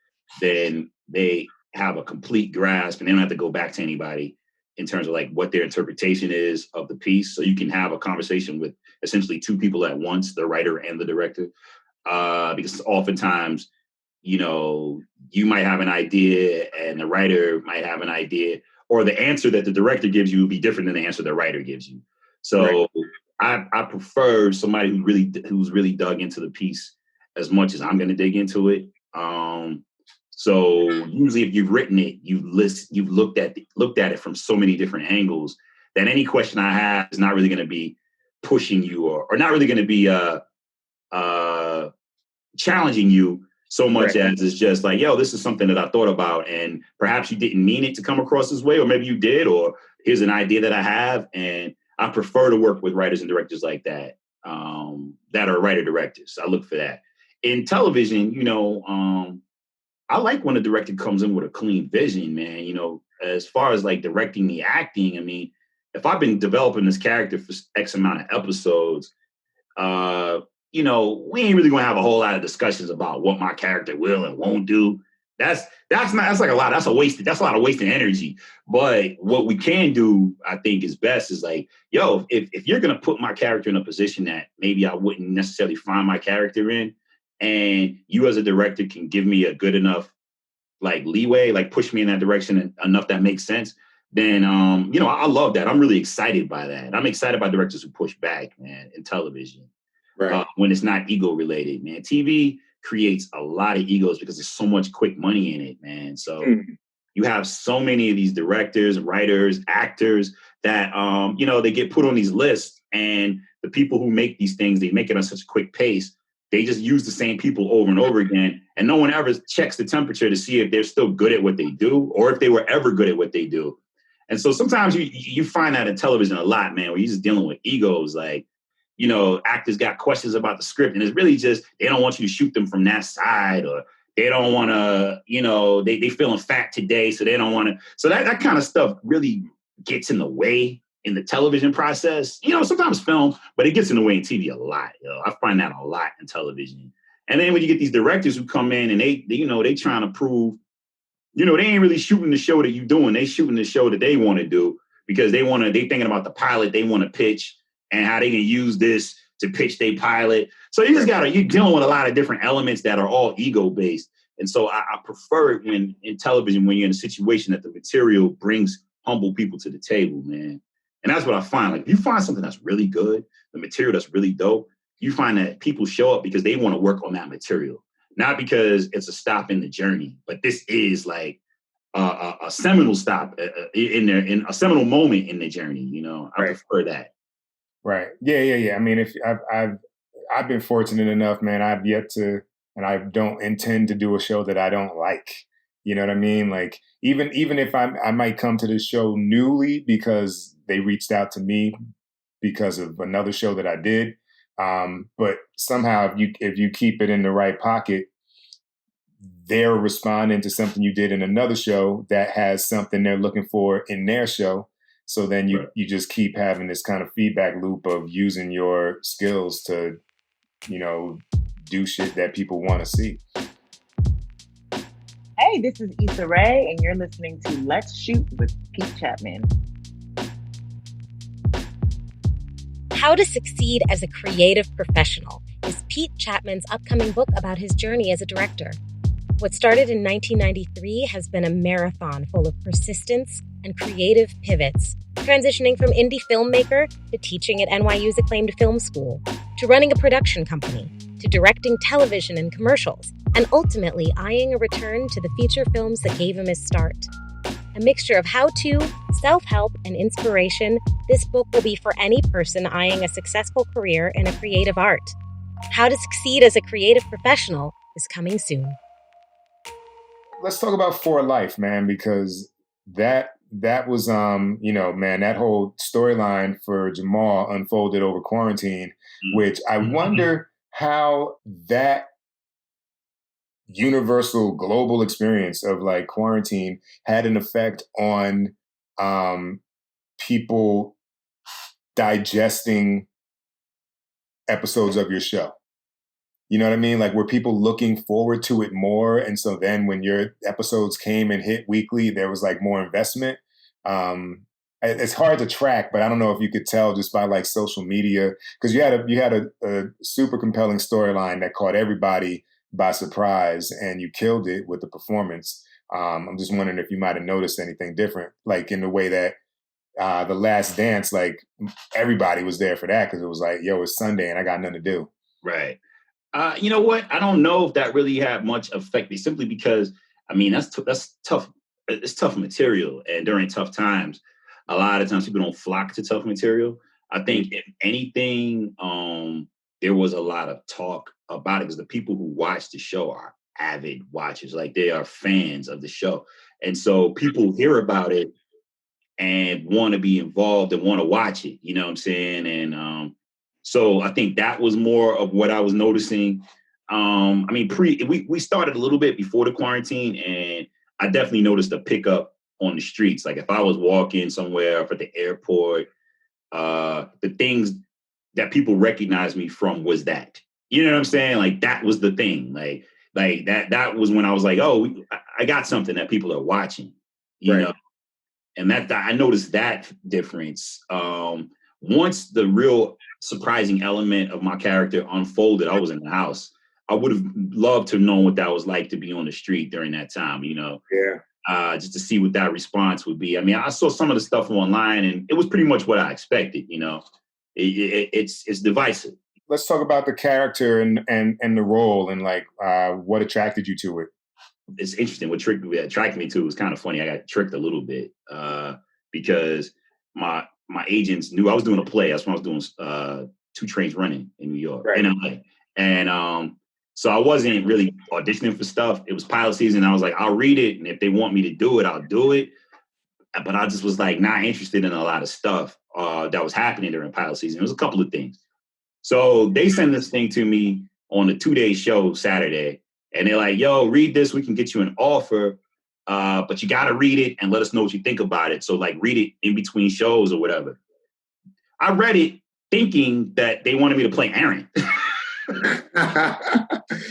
S1: then they have a complete grasp and they don't have to go back to anybody in terms of like what their interpretation is of the piece. So you can have a conversation with essentially two people at once, the writer and the director, because oftentimes, you might have an idea and the writer might have an idea, or the answer that the director gives you will be different than the answer the writer gives you. So I prefer somebody who's really dug into the piece as much as I'm going to dig into it. So usually, if you've written it, you've looked at it from so many different angles that any question I have is not really going to be pushing you or not really going to be challenging you so much as it's just like, this is something that I thought about, and perhaps you didn't mean it to come across this way, or maybe you did, or here's an idea that I have, and I prefer to work with writers and directors like that, that are writer directors. I look for that. In television, I like when a director comes in with a clean vision, man. As far as like directing the acting, I mean, if I've been developing this character for X amount of episodes, we ain't really gonna have a whole lot of discussions about what my character will and won't do. That's a lot of wasted energy. But what we can do, I think, is best is like, if you're gonna put my character in a position that maybe I wouldn't necessarily find my character in, and you as a director can give me a good enough like leeway, like push me in that direction enough that makes sense, then I love that. I'm really excited by that. I'm excited by directors who push back, man, in television.
S3: Right.
S1: When it's not ego related, man. TV creates a lot of egos because there's so much quick money in it, man. So you have so many of these directors, writers, actors that they get put on these lists, and the people who make these things, they make it on such a quick pace. They just use the same people over and over again, and no one ever checks the temperature to see if they're still good at what they do or if they were ever good at what they do. And so sometimes you find that in television a lot, man, where you're just dealing with egos, like, actors got questions about the script, and it's really just they don't want you to shoot them from that side, or they don't want to, they feeling fat today, so they don't want to. So that kind of stuff really gets in the way in the television process. Sometimes film, but it gets in the way in TV a lot. I find that a lot in television. And then when you get these directors who come in and they trying to prove, they ain't really shooting the show that you're doing. They shooting the show that they want to do because they thinking about the pilot they want to pitch and how they can use this to pitch their pilot. So you're dealing with a lot of different elements that are all ego-based. And so I prefer it when in television, when you're in a situation that the material brings humble people to the table, man. And that's what I find. Like, if you find something that's really good, the material that's really dope, you find that people show up because they want to work on that material, not because it's a stop in the journey, but this is like a seminal stop in a seminal moment in the journey. I prefer that.
S3: Right. Yeah. I mean, if I've been fortunate enough, man, I've yet to, and I don't intend to do a show that I don't like. You know what I mean? Like, even if I might come to this show newly because they reached out to me because of another show that I did. But somehow if you keep it in the right pocket, they're responding to something you did in another show that has something they're looking for in their show. So then you just keep having this kind of feedback loop of using your skills to, do shit that people want to see.
S4: Hey, this is Issa Rae, and you're listening to Let's Shoot with Pete Chatmon.
S2: How to Succeed as a Creative Professional is Pete Chatmon's upcoming book about his journey as a director. What started in 1993 has been a marathon full of persistence and creative pivots, transitioning from indie filmmaker to teaching at NYU's acclaimed film school, to running a production company, to directing television and commercials, and ultimately eyeing a return to the feature films that gave him his start. A mixture of how-to, self-help, and inspiration, this book will be for any person eyeing a successful career in a creative art. How to Succeed as a Creative Professional is coming soon.
S3: Let's talk about For Life, man, because that was, man, that whole storyline for Jamal unfolded over quarantine, which I wonder how that universal global experience of like quarantine had an effect on people digesting episodes of your show. You know what I mean? Like, were people looking forward to it more? And so then when your episodes came and hit weekly, there was like more investment. It's hard to track, but I don't know if you could tell just by like social media, because you had a super compelling storyline that caught everybody by surprise, and you killed it with the performance. I'm just wondering if you might have noticed anything different, like in the way that The Last Dance, like everybody was there for that because it was like, yo, it's Sunday and I got nothing to do.
S1: Right. You know what? I don't know if that really had much effect, simply because, I mean, that's tough. It's tough material. And during tough times, a lot of times people don't flock to tough material. I think if anything, there was a lot of talk about it because the people who watch the show are avid watchers. Like, they are fans of the show. And so people hear about it and want to be involved and want to watch it. You know what I'm saying? And so I think that was more of what I was noticing. I mean, we started a little bit before the quarantine, and I definitely noticed a pickup on the streets. Like, if I was walking somewhere up at the airport, the things that people recognized me from was that. You know what I'm saying? Like, that was the thing. Like that was when I was like, oh, I got something that people are watching. You know? And that I noticed that difference. Once the real surprising element of my character unfolded, I was in the house. I would have loved to know what that was like to be on the street during that time, you know?
S3: Yeah.
S1: just to see what that response would be. I mean, I saw some of the stuff online, and it was pretty much what I expected. It's divisive.
S3: Let's talk about the character and the role, and like what attracted you to it.
S1: It's interesting. What attracted me to it was kind of funny. I got tricked a little bit because my agents knew I was doing a play. That's when I was doing 2 Trains Running in New York, in LA. And so I wasn't really auditioning for stuff. It was pilot season. I was like, I'll read it. And if they want me to do it, I'll do it. But I just was like not interested in a lot of stuff that was happening during pilot season. It was a couple of things. So they sent this thing to me on a 2-day show Saturday. And they're like, yo, read this. We can get you an offer. But you got to read it and let us know what you think about it. So like read it in between shows or whatever. I read it thinking that they wanted me to play Aaron.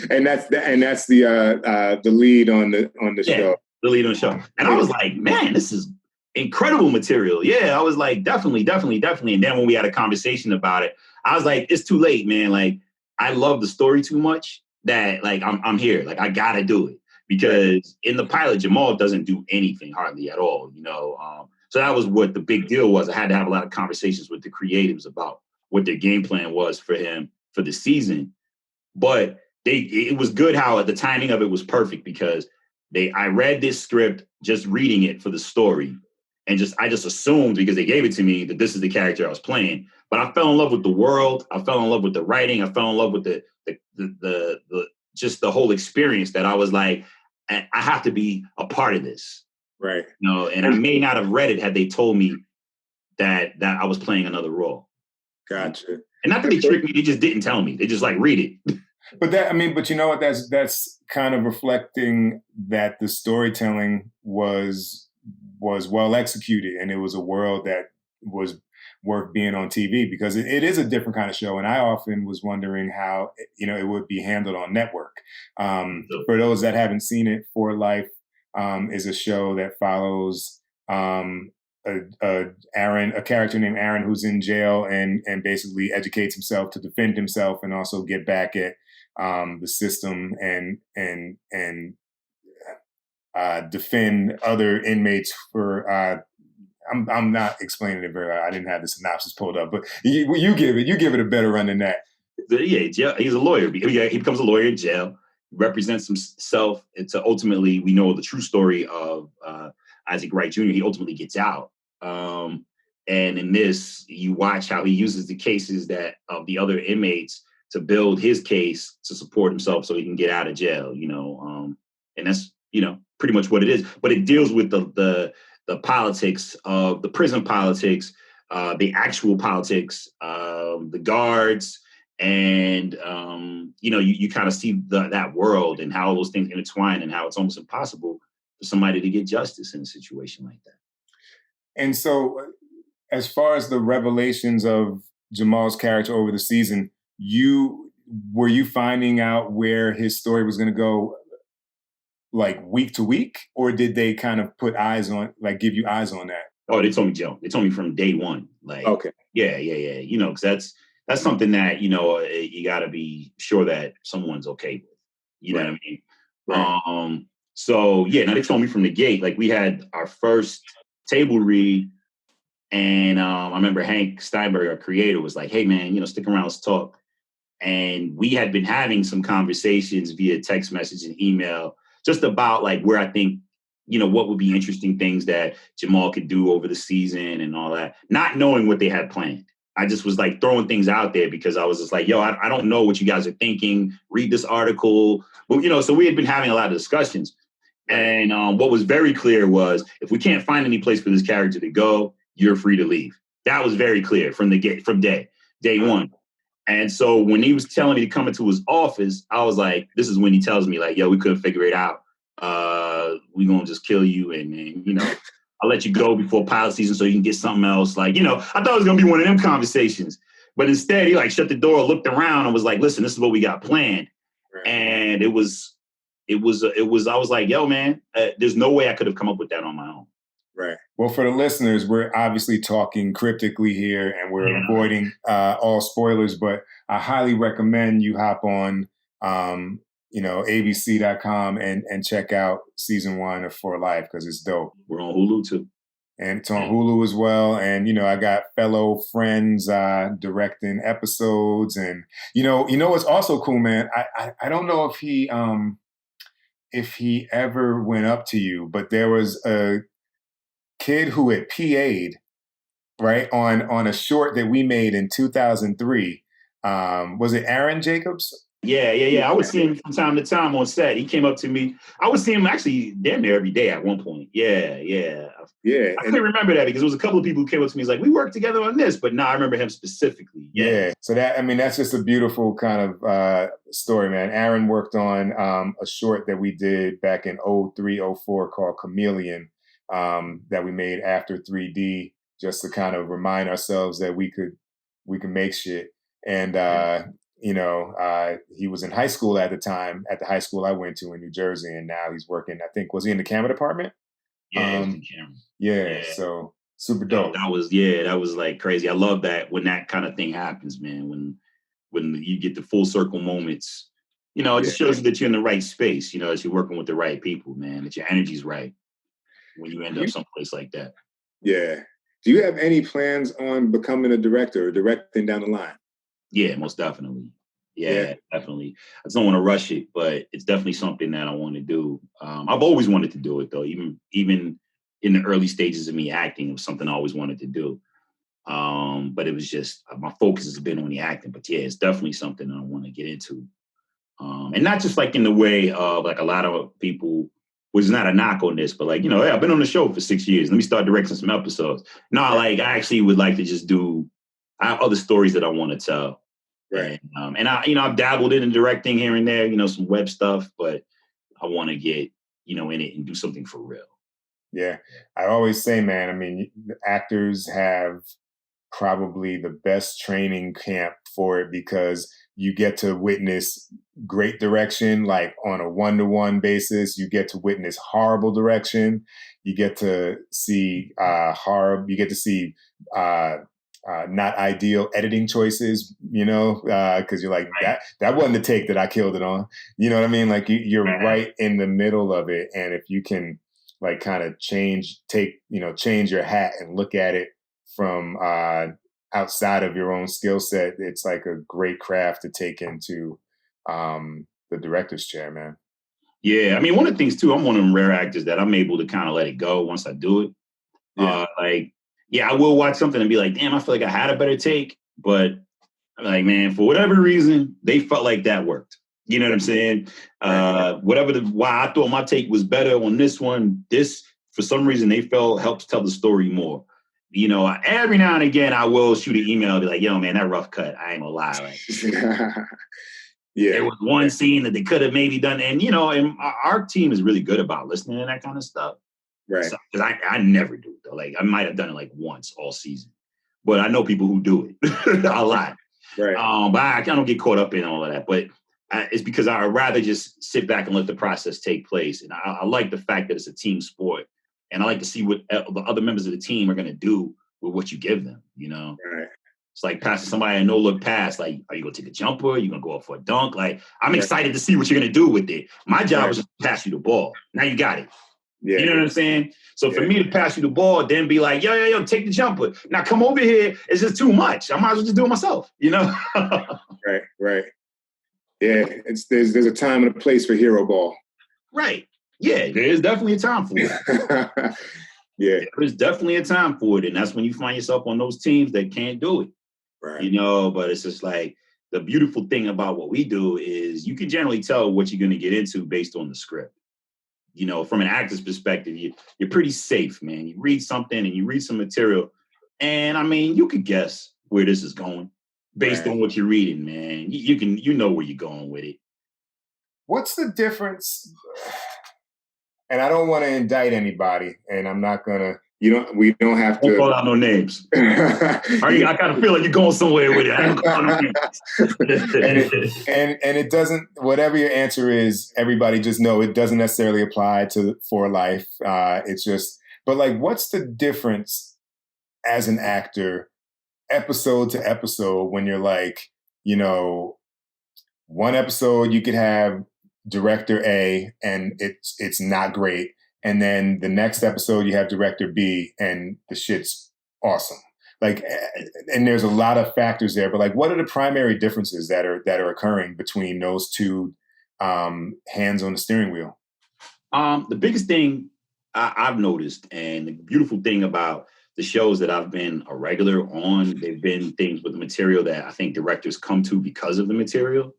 S3: and that's the lead on the show.
S1: The lead on the show. And I was like, man, this is incredible material. Yeah, I was like, definitely. And then when we had a conversation about it, I was like, it's too late, man. Like, I love the story too much that like I'm here. Like, I gotta do it. Because in the pilot, Jamal doesn't do anything hardly at all, So that was what the big deal was. I had to have a lot of conversations with the creatives about what their game plan was for him for the season. But it was good how the timing of it was perfect because I read this script just reading it for the story. And I just assumed because they gave it to me that this is the character I was playing. But I fell in love with the world. I fell in love with the writing. I fell in love with the just the whole experience that I was like, I have to be a part of this.
S3: Right.
S1: And I may not have read it had they told me that I was playing another role.
S3: Gotcha.
S1: And not that they tricked me, they just didn't tell me. They just like, read it.
S3: But you know what? That's kind of reflecting that the storytelling was well executed, and it was a world that was worth being on TV because it is a different kind of show. And I often was wondering how, it would be handled on network. For those that haven't seen it, For Life is a show that follows a character named Aaron who's in jail and basically educates himself to defend himself and also get back at the system and defend other inmates for I'm not explaining it very well. I didn't have the synopsis pulled up, but you give it a better run than that.
S1: Yeah, he's a lawyer. He becomes a lawyer in jail, represents himself. It's ultimately, we know the true story of Isaac Wright Jr. He ultimately gets out. And in this, you watch how he uses the cases of the other inmates to build his case to support himself so he can get out of jail, and that's, pretty much what it is. But it deals with the politics of the prison politics, the actual politics, the guards, and you kind of see that world and how those things intertwine and how it's almost impossible for somebody to get justice in a situation like that.
S3: And so, as far as the revelations of Jamal's character over the season, were you finding out where his story was going to go, like week to week, or did they kind of give you eyes on that?
S1: Oh, they told me, Joe. They told me from day one. Like, okay, yeah. Because that's something that you got to be sure that someone's okay with. You know what I mean? Right. So yeah, they told me from the gate. Like we had our first table read, and I remember Hank Steinberg, our creator, was like, "Hey man, stick around, let's talk." And we had been having some conversations via text message and email, just about like where I think, what would be interesting things that Jamal could do over the season and all that, not knowing what they had planned. I just was like throwing things out there because I was just like, yo, I don't know what you guys are thinking. Read this article. But, so we had been having a lot of discussions. And what was very clear was if we can't find any place for this character to go, you're free to leave. That was very clear from day one. And so when he was telling me to come into his office, I was like, this is when he tells me like, yo, we couldn't figure it out. We're going to just kill you. And I'll let you go before pilot season so you can get something else. Like, I thought it was going to be one of them conversations. But instead, he like shut the door, looked around and was like, listen, this is what we got planned. Right. And it was, I was like, yo, man, there's no way I could have come up with that on my own.
S3: Right. Well, for the listeners, we're obviously talking cryptically here and we're avoiding all spoilers, but I highly recommend you hop on abc.com and check out season 1 of For Life because it's dope.
S1: We're on Hulu too.
S3: And it's on Hulu as well. And, I got fellow friends directing episodes. And, what's also cool, man, I don't know if he ever went up to you, but there was a kid who had PA'd, right, on a short that we made in 2003. Was it Aaron Jacobs?
S1: Yeah. I would see him from time to time on set. He came up to me. I would see him actually damn near every day at one point. Yeah. I couldn't remember that because there was a couple of people who came up to me like, we worked together on this, but I remember him specifically.
S3: Yeah. So that's just a beautiful kind of story, man. Aaron worked on a short that we did back in 03, 04 called Chameleon that we made after 3D just to kind of remind ourselves that we could make shit. And, he was in high school at the time, at the high school I went to in New Jersey, and now he's working, I think, was he in the camera department?
S1: Yeah, he was in camera.
S3: Yeah, so super dope.
S1: That was like crazy. I love that when that kind of thing happens, man, when you get the full circle moments, it just shows you that you're in the right space, that you're working with the right people, man, that your energy's right when you end up someplace like that.
S3: Yeah. Do you have any plans on becoming a director or directing down the line?
S1: Yeah, most definitely. Yeah, definitely. I just don't want to rush it, but it's definitely something that I want to do. I've always wanted to do it, though. Even in the early stages of me acting, it was something I always wanted to do. But it was just my focus has been on the acting. But yeah, it's definitely something that I want to get into. And not just like in the way of like a lot of people, which is not a knock on this, but like, hey, I've been on the show for 6 years. Let me start directing some episodes. No, like I actually would like to just I have other stories that I want to tell.
S3: Right.
S1: And I've dabbled in directing here and there, some web stuff, but I want to get, in it and do something for real.
S3: Yeah. I always say, man, I mean, actors have probably the best training camp for it because you get to witness great direction, like on a one-to-one basis. You get to witness horrible direction. You get to see you get to see not ideal editing choices, because you're like, that wasn't the take that I killed it on. You know what I mean? Like you're right in the middle of it. And if you can like kind of change your hat and look at it from outside of your own skill set, it's like a great craft to take into the director's chair, man.
S1: Yeah. I mean, one of the things too, I'm one of them rare actors that I'm able to kind of let it go once I do it. Yeah. I will watch something and be like, damn, I feel like I had a better take, but I'm like, man, for whatever reason, they felt like that worked. You know what I'm saying? Why I thought my take was better on this one, for some reason they felt helps tell the story more. Every now and again, I will shoot an email and be like, yo, man, that rough cut. I ain't gonna lie. Like, yeah. There was one scene that they could have maybe done. And, and our team is really good about listening to that kind of stuff.
S3: Right.
S1: Because I never do it, though. Like, I might have done it like once all season. But I know people who do it a lot.
S3: Right.
S1: But I don't get caught up in all of that. But it's because I'd rather just sit back and let the process take place. And I like the fact that it's a team sport. And I like to see what the other members of the team are going to do with what you give them,
S3: Right.
S1: It's like passing somebody a no-look pass. Like, are you going to take a jumper? Are you going to go up for a dunk? Like, I'm excited to see what you're going to do with it. My job is just to pass you the ball. Now you got it. Yeah. You know what I'm saying? So for me to pass you the ball, then be like, yo, take the jumper. Now come over here. It's just too much. I might as well just do it myself,
S3: Right. Yeah, there's a time and a place for hero ball.
S1: Right. Yeah, there's definitely a time for it.
S3: Yeah.
S1: There's definitely a time for it. And that's when you find yourself on those teams that can't do it.
S3: Right.
S1: But it's just like the beautiful thing about what we do is you can generally tell what you're going to get into based on the script. From an actor's perspective, you're pretty safe, man. You read something and you read some material. And I mean, you could guess where this is going based on what you're reading, man. You know where you're going with it. What's the difference?
S3: And I don't want to indict anybody, and I'm not gonna. We don't have to.
S1: Don't call out no names. I kind of feel like you're going somewhere with it. I don't call out no names.
S3: and it doesn't. Whatever your answer is, everybody just know it doesn't necessarily apply to For Life. It's just. But like, what's the difference as an actor, episode to episode, when you're like, one episode you could have director A and it's not great. And then the next episode you have director B and the shit's awesome. Like, and there's a lot of factors there, but like, what are the primary differences that are occurring between those two hands on the steering wheel?
S1: The biggest thing I've noticed, and the beautiful thing about the shows that I've been a regular on, they've been things with the material that I think directors come to because of the material.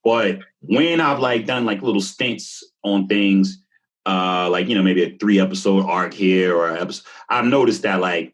S1: But when I've like done like little stints on things, like, you know, maybe a 3-episode arc here or an episode, I've noticed that like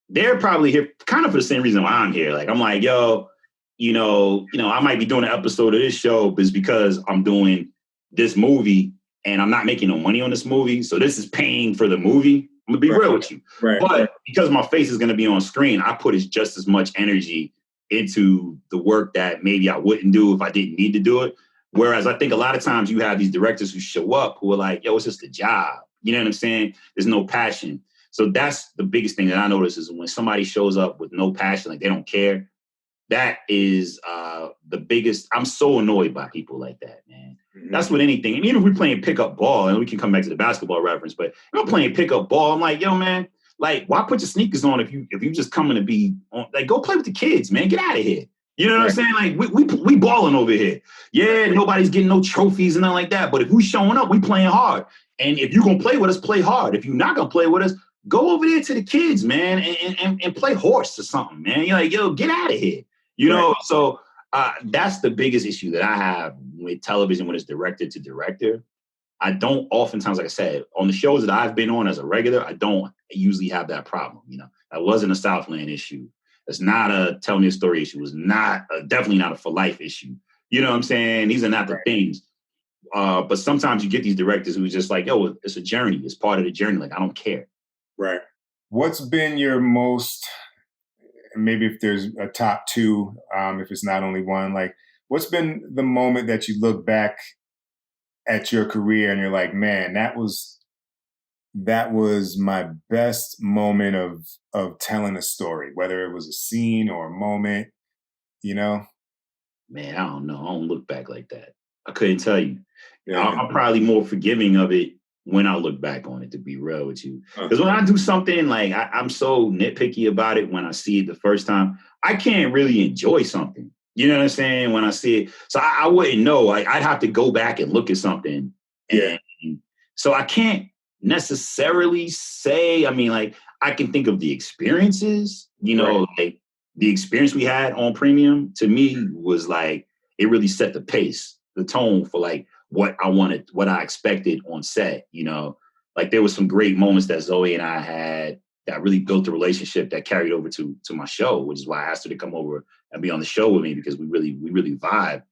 S1: they're probably here kind of for the same reason why I'm here. Like, I'm like, yo, you know, I might be doing an episode of this show, but it's because I'm doing this movie and I'm not making no money on this movie. So this is paying for the movie. I'm gonna be real with you. But because my face is gonna be on screen, I put just as much energy into the work that maybe I wouldn't do if I didn't need to do it. Whereas I think a lot of times you have these directors who show up who are like, yo, it's just a job. You know what I'm saying? There's no passion. So that's the biggest thing that I notice is when somebody shows up with no passion, like they don't care, that is the biggest. I'm so annoyed by people like that, man. That's with anything. And even if we're playing pickup ball, and we can come back to the basketball reference, but if I'm playing pickup ball, I'm like, yo, man, like, why put your sneakers on if you just coming to be on, like, go play with the kids, man. Get out of here. You know what I'm saying? Like, we balling over here. Yeah, nobody's getting no trophies and nothing like that. But if we showing up, we playing hard. And if you're gonna play with us, play hard. If you're not gonna play with us, go over there to the kids, man, and play horse or something, man. You're like, yo, get out of here. You know, so that's the biggest issue that I have with television when it's directed to director. I don't oftentimes, like I said, on the shows that I've been on as a regular, I don't usually have that problem. You know, that wasn't a SouthLAnd issue. It's not a tell me a story issue. It's not definitely not a for life issue. You know what I'm saying? These are not the things. But sometimes you get these directors who are just like, yo, it's a journey. It's part of the journey. Like, I don't care.
S3: Right. What's been your most, maybe if there's a top two, if it's not only one, like what's been the moment that you look back at your career and you're like, man, that was my best moment of telling a story, whether it was a scene or a moment, you know?
S1: Man, I don't know. I don't look back like that. I couldn't tell you. I'm probably more forgiving of it when I look back on it, to be real with you. Because when I do something, like I'm so nitpicky about it when I see it the first time, I can't really enjoy something. You know what I'm saying? When I see it. So I wouldn't know. I'd have to go back and look at something. And so I can't necessarily say, I mean, like, I can think of the experiences, you know, like the experience we had on Premium to me was like, it really set the pace, the tone for like what I wanted, what I expected on set, you know. Like there was some great moments that Zoe and I had that really built a relationship that carried over to my show, which is why I asked her to come over and be on the show with me because we really vibe.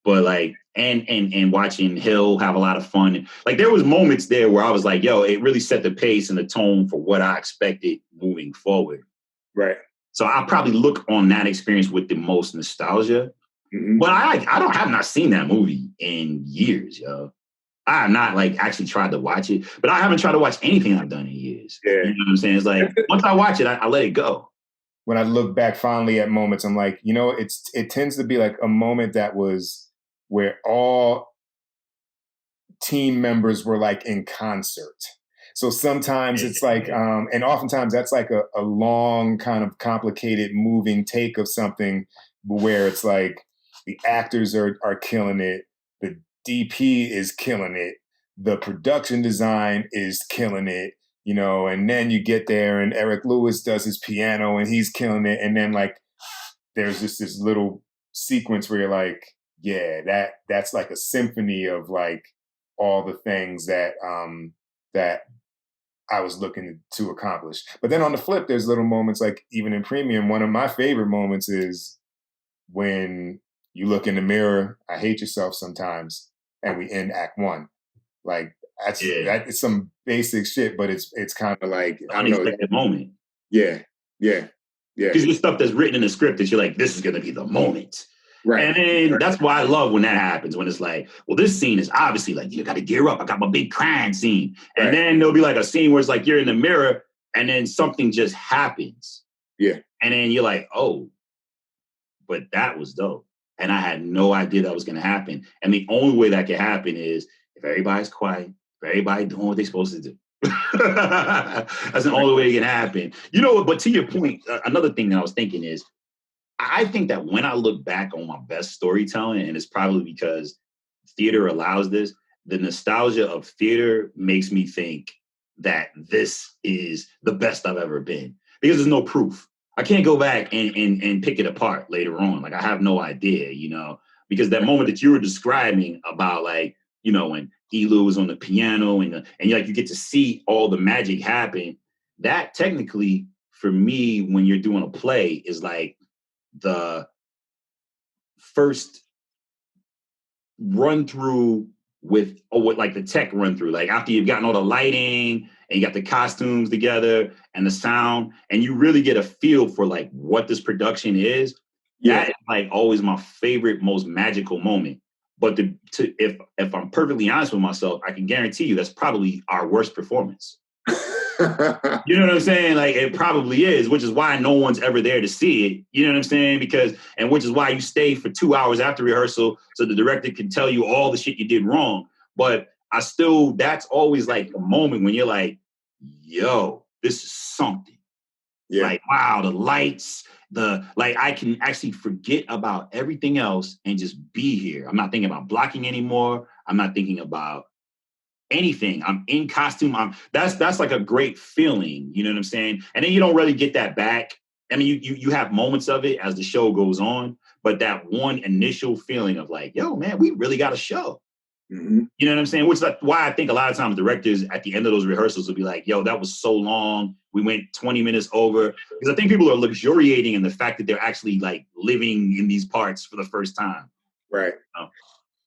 S1: But like, and watching Hill have a lot of fun. Like there was moments there where I was like, yo, it really set the pace and the tone for what I expected moving forward.
S3: Right.
S1: So I probably look on that experience with the most nostalgia. But I have not seen that movie in years, yo. I have not like actually tried to watch it, but I haven't tried to watch anything I've done in years.
S3: Yeah.
S1: You know what I'm saying? It's like once I watch it, I let it go.
S3: When I look back fondly at moments, I'm like, you know, it tends to be like a moment that was where all team members were like in concert. So sometimes it's like, and oftentimes that's like a long kind of complicated moving take of something where it's like the actors are killing it. The DP is killing it. The production design is killing it, you know, and then you get there and Eric Lewis does his piano and he's killing it. And then like, there's just this little sequence where you're like, yeah, that's like a symphony of like all the things that, that I was looking to accomplish. But then on the flip, there's little moments like even in Premium, one of my favorite moments is when you look in the mirror, I hate yourself sometimes, and we end Act 1. Like that's some basic shit, but it's kind of like
S1: unexpected moment.
S3: Yeah.
S1: Because there's stuff that's written in the script that you're like, this is gonna be the moment.
S3: Right.
S1: And then that's why I love when that happens, when it's like, well, this scene is obviously like, you got to gear up. I got my big crying scene. And then there'll be like a scene where it's like you're in the mirror and then something just happens.
S3: Yeah.
S1: And then you're like, oh, but that was dope. And I had no idea that was going to happen. And the only way that can happen is if everybody's quiet, if everybody doing what they're supposed to do. That's the only way it can happen. But to your point, another thing that I was thinking is, I think that when I look back on my best storytelling, and it's probably because theater allows this, the nostalgia of theater makes me think that this is the best I've ever been, because there's no proof. I can't go back and pick it apart later on. Like, I have no idea, because that moment that you were describing about, like, when Elu was on the piano and you get to see all the magic happen, that technically for me, when you're doing a play, is like the first run through with like the tech run through, like after you've gotten all the lighting and you got the costumes together and the sound, and you really get a feel for like what this production is. That is like always my favorite, most magical moment. But if I'm perfectly honest with myself, I can guarantee you that's probably our worst performance. You know what I'm saying? Like, it probably is, which is why no one's ever there to see it. You know what I'm saying? Which is why you stay for 2 hours after rehearsal so the director can tell you all the shit you did wrong. But that's always like a moment when you're like, yo, this is something. Yeah. Like, wow, the lights, I can actually forget about everything else and just be here. I'm not thinking about blocking anymore. I'm not thinking about anything. I'm in costume. That's like a great feeling. You know what I'm saying? And then you don't really get that back. I mean, you have moments of it as the show goes on, but that one initial feeling of like, yo, man, we really got a show. Mm-hmm. You know what I'm saying? Which is like why I think a lot of times directors at the end of those rehearsals will be like, yo, that was so long. We went 20 minutes over. Because I think people are luxuriating in the fact that they're actually like living in these parts for the first time.
S3: Right.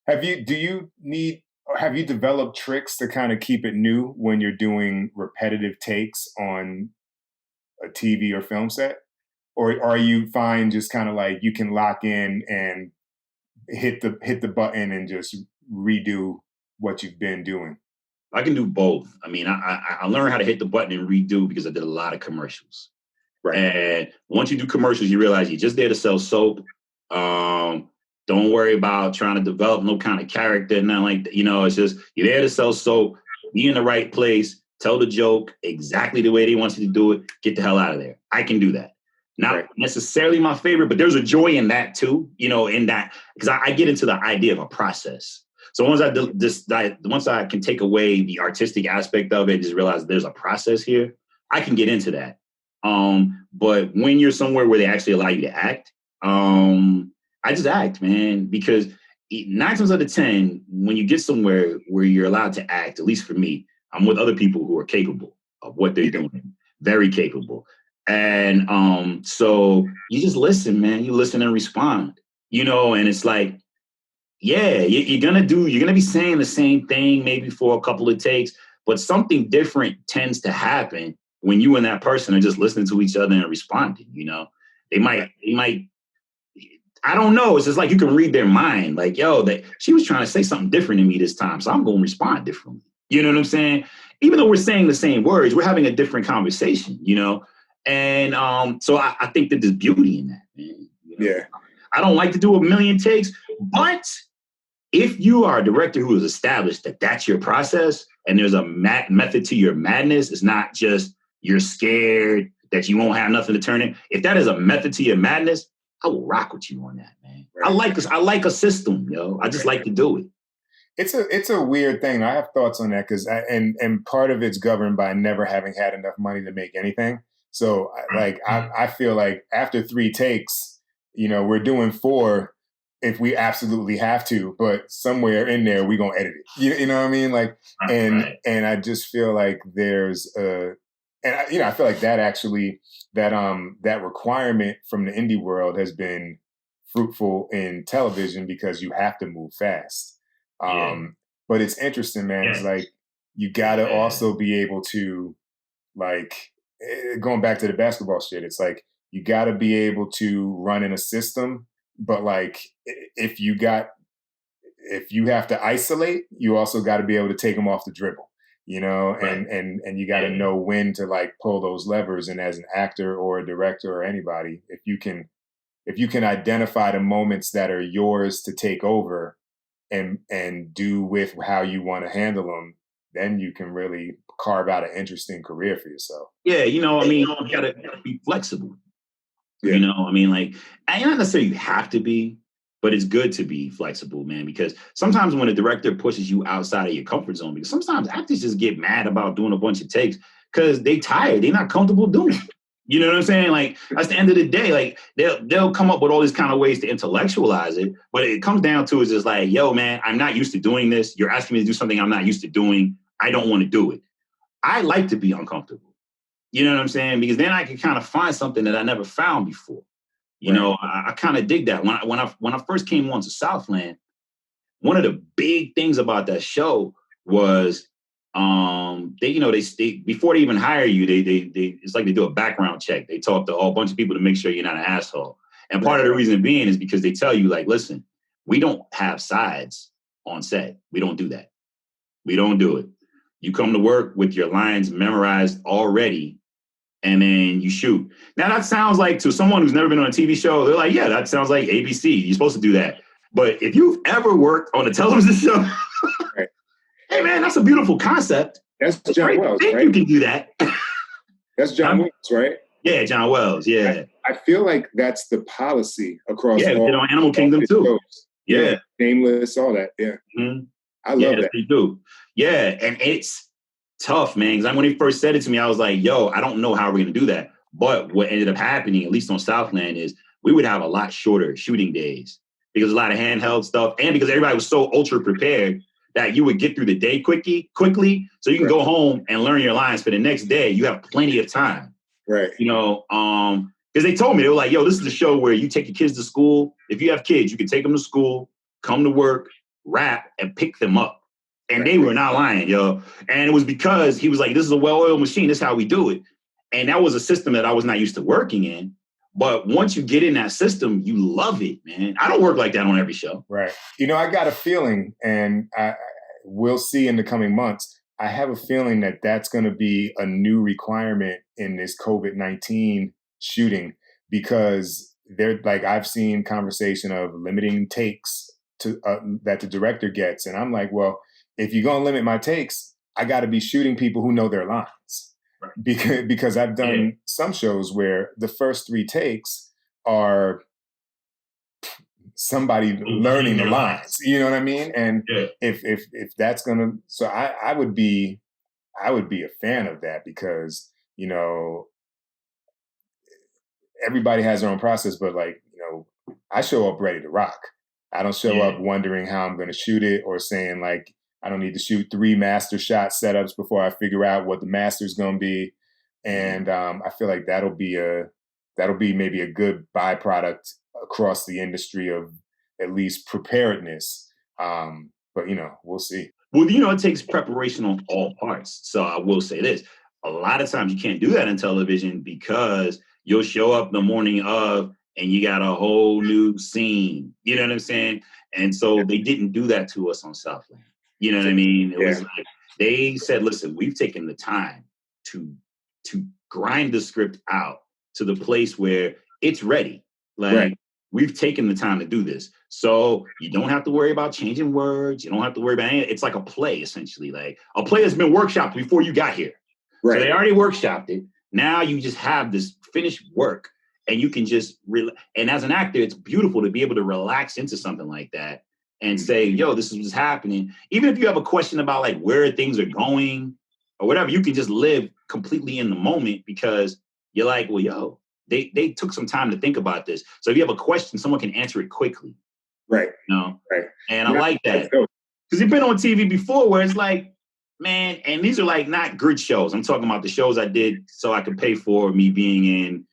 S3: Have you developed tricks to kind of keep it new when you're doing repetitive takes on a TV or film set? Or are you fine just kind of like you can lock in and hit the button and just redo what you've been doing?
S1: I can do both. I mean, I learned how to hit the button and redo because I did a lot of commercials. Right. And once you do commercials, you realize you're just there to sell soap. Don't worry about trying to develop no kind of character, nothing like that. It's just you're there to sell soap, be in the right place, tell the joke exactly the way they want you to do it, get the hell out of there. I can do that. Not necessarily my favorite, but there's a joy in that too, in that, because I get into the idea of a process. So once I can take away the artistic aspect of it, just realize there's a process here, I can get into that. But when you're somewhere where they actually allow you to act, I just act, man, because 9 times out of 10, when you get somewhere where you're allowed to act, at least for me, I'm with other people who are capable of what they're doing, very capable. And so you just listen, man. You listen and respond, and it's like, yeah, you're going to be saying the same thing maybe for a couple of takes, but something different tends to happen when you and that person are just listening to each other and responding, They might, I don't know. It's just like you can read their mind. Like, yo, she was trying to say something different to me this time, so I'm going to respond differently. You know what I'm saying? Even though we're saying the same words, we're having a different conversation, And so I think that there's beauty in that, man.
S3: Yeah.
S1: I don't like to do a million takes, but if you are a director who has established that that's your process and there's a method to your madness, it's not just you're scared that you won't have nothing to turn in. If that is a method to your madness, I will rock with you on that, man. Right. I like a system, yo. I just like to do it.
S3: It's a weird thing. I have thoughts on that because and part of it's governed by never having had enough money to make anything. So I feel like after 3 takes, we're doing 4 if we absolutely have to, but somewhere in there we're gonna edit it. You know what I mean? Like, and I just feel like there's I feel like that actually that requirement from the indie world has been fruitful in television because you have to move fast. But it's interesting, man. It's like you gotta also be able to, like, going back to the basketball shit, it's like you gotta be able to run in a system, but like if you have to isolate, you also got to be able to take them off the dribble, and you got to know when to like pull those levers. And as an actor or a director or anybody, if you can if you can identify the moments that are yours to take over and do with how you want to handle them, then you can really carve out an interesting career for yourself.
S1: Yeah, you gotta be flexible.
S3: Yeah.
S1: Like, and not necessarily you have to be, but it's good to be flexible, man, because sometimes when a director pushes you outside of your comfort zone, because sometimes actors just get mad about doing a bunch of takes because they tired, they're not comfortable doing it. You know what I'm saying? Like, that's the end of the day. Like, they'll come up with all these kind of ways to intellectualize it, but it comes down to is just like, yo, man, I'm not used to doing this. You're asking me to do something I'm not used to doing. I don't want to do it. I like to be uncomfortable. You know what I'm saying? Because then I can kind of find something that I never found before. I kind of dig that. When I first came on to SouthLAnd, one of the big things about that show was they before they even hire you, they it's like they do a background check. They talk to a whole bunch of people to make sure you're not an asshole. And part of the reason being is because they tell you, like, listen, we don't have sides on set. We don't do that. We don't do it. You come to work with your lines memorized already, and then you shoot. Now, that sounds like, to someone who's never been on a TV show, they're like, yeah, that sounds like ABC. You're supposed to do that. But if you've ever worked on a television show,
S3: right.
S1: Hey, man, that's a beautiful concept.
S3: That's John Wells,
S1: right? You can do that.
S3: That's John Wells, right?
S1: Yeah, John Wells, yeah.
S3: I feel like that's the policy across all.
S1: Yeah, on Animal Kingdom, too.
S3: Shows.
S1: Yeah.
S3: Nameless, all that, yeah.
S1: Mm-hmm.
S3: I love that.
S1: They do. Yeah, and it's tough, man, because when he first said it to me, I was like, yo, I don't know how we're going to do that. But what ended up happening, at least on SouthLAnd, is we would have a lot shorter shooting days because a lot of handheld stuff, and because everybody was so ultra prepared that you would get through the day quickly, so you can go home and learn your lines for the next day. You have plenty of time.
S3: Right.
S1: Because they told me, they were like, yo, this is the show where you take your kids to school. If you have kids, you can take them to school, come to work, rap, and pick them up. And they were not lying, yo. And it was because he was like, this is a well-oiled machine. This is how we do it. And that was a system that I was not used to working in. But once you get in that system, you love it, man. I don't work like that on every show.
S3: Right. I got a feeling, and we'll see in the coming months, I have a feeling that that's going to be a new requirement in this COVID-19 shooting, because I've seen conversation of limiting takes to that the director gets. And I'm like, well, if you're going to limit my takes, I got to be shooting people who know their lines. Right. Because I've done some shows where the first 3 takes are somebody learning the lines. You know what I mean? And if that's gonna, so I would be a fan of that, because everybody has their own process, but I show up ready to rock. I don't show up wondering how I'm going to shoot it, or saying like, I don't need to shoot 3 master shot setups before I figure out what the master's going to be. And I feel like that'll be maybe a good byproduct across the industry of at least preparedness. But we'll see.
S1: Well, it takes preparation on all parts. So I will say this: a lot of times you can't do that in television, because you'll show up the morning of and you got a whole new scene. You know what I'm saying? And so they didn't do that to us on SouthLAnd. You know what I mean? It was like, they said, listen, we've taken the time to grind the script out to the place where it's ready. We've taken the time to do this. So you don't have to worry about changing words. You don't have to worry about anything. It's like a play, essentially. Like a play that's been workshopped before you got here. Right. So they already workshopped it. Now you just have this finished work, and you can just and as an actor, it's beautiful to be able to relax into something like that and say, yo, this is what's happening. Even if you have a question about like where things are going or whatever, you can just live completely in the moment, because you're like, well, yo, they took some time to think about this. So if you have a question, someone can answer it quickly.
S3: Right.
S1: Right. And I like that. Because you've been on TV before where it's like, man, and these are like not good shows. I'm talking about the shows I did so I could pay for me being in,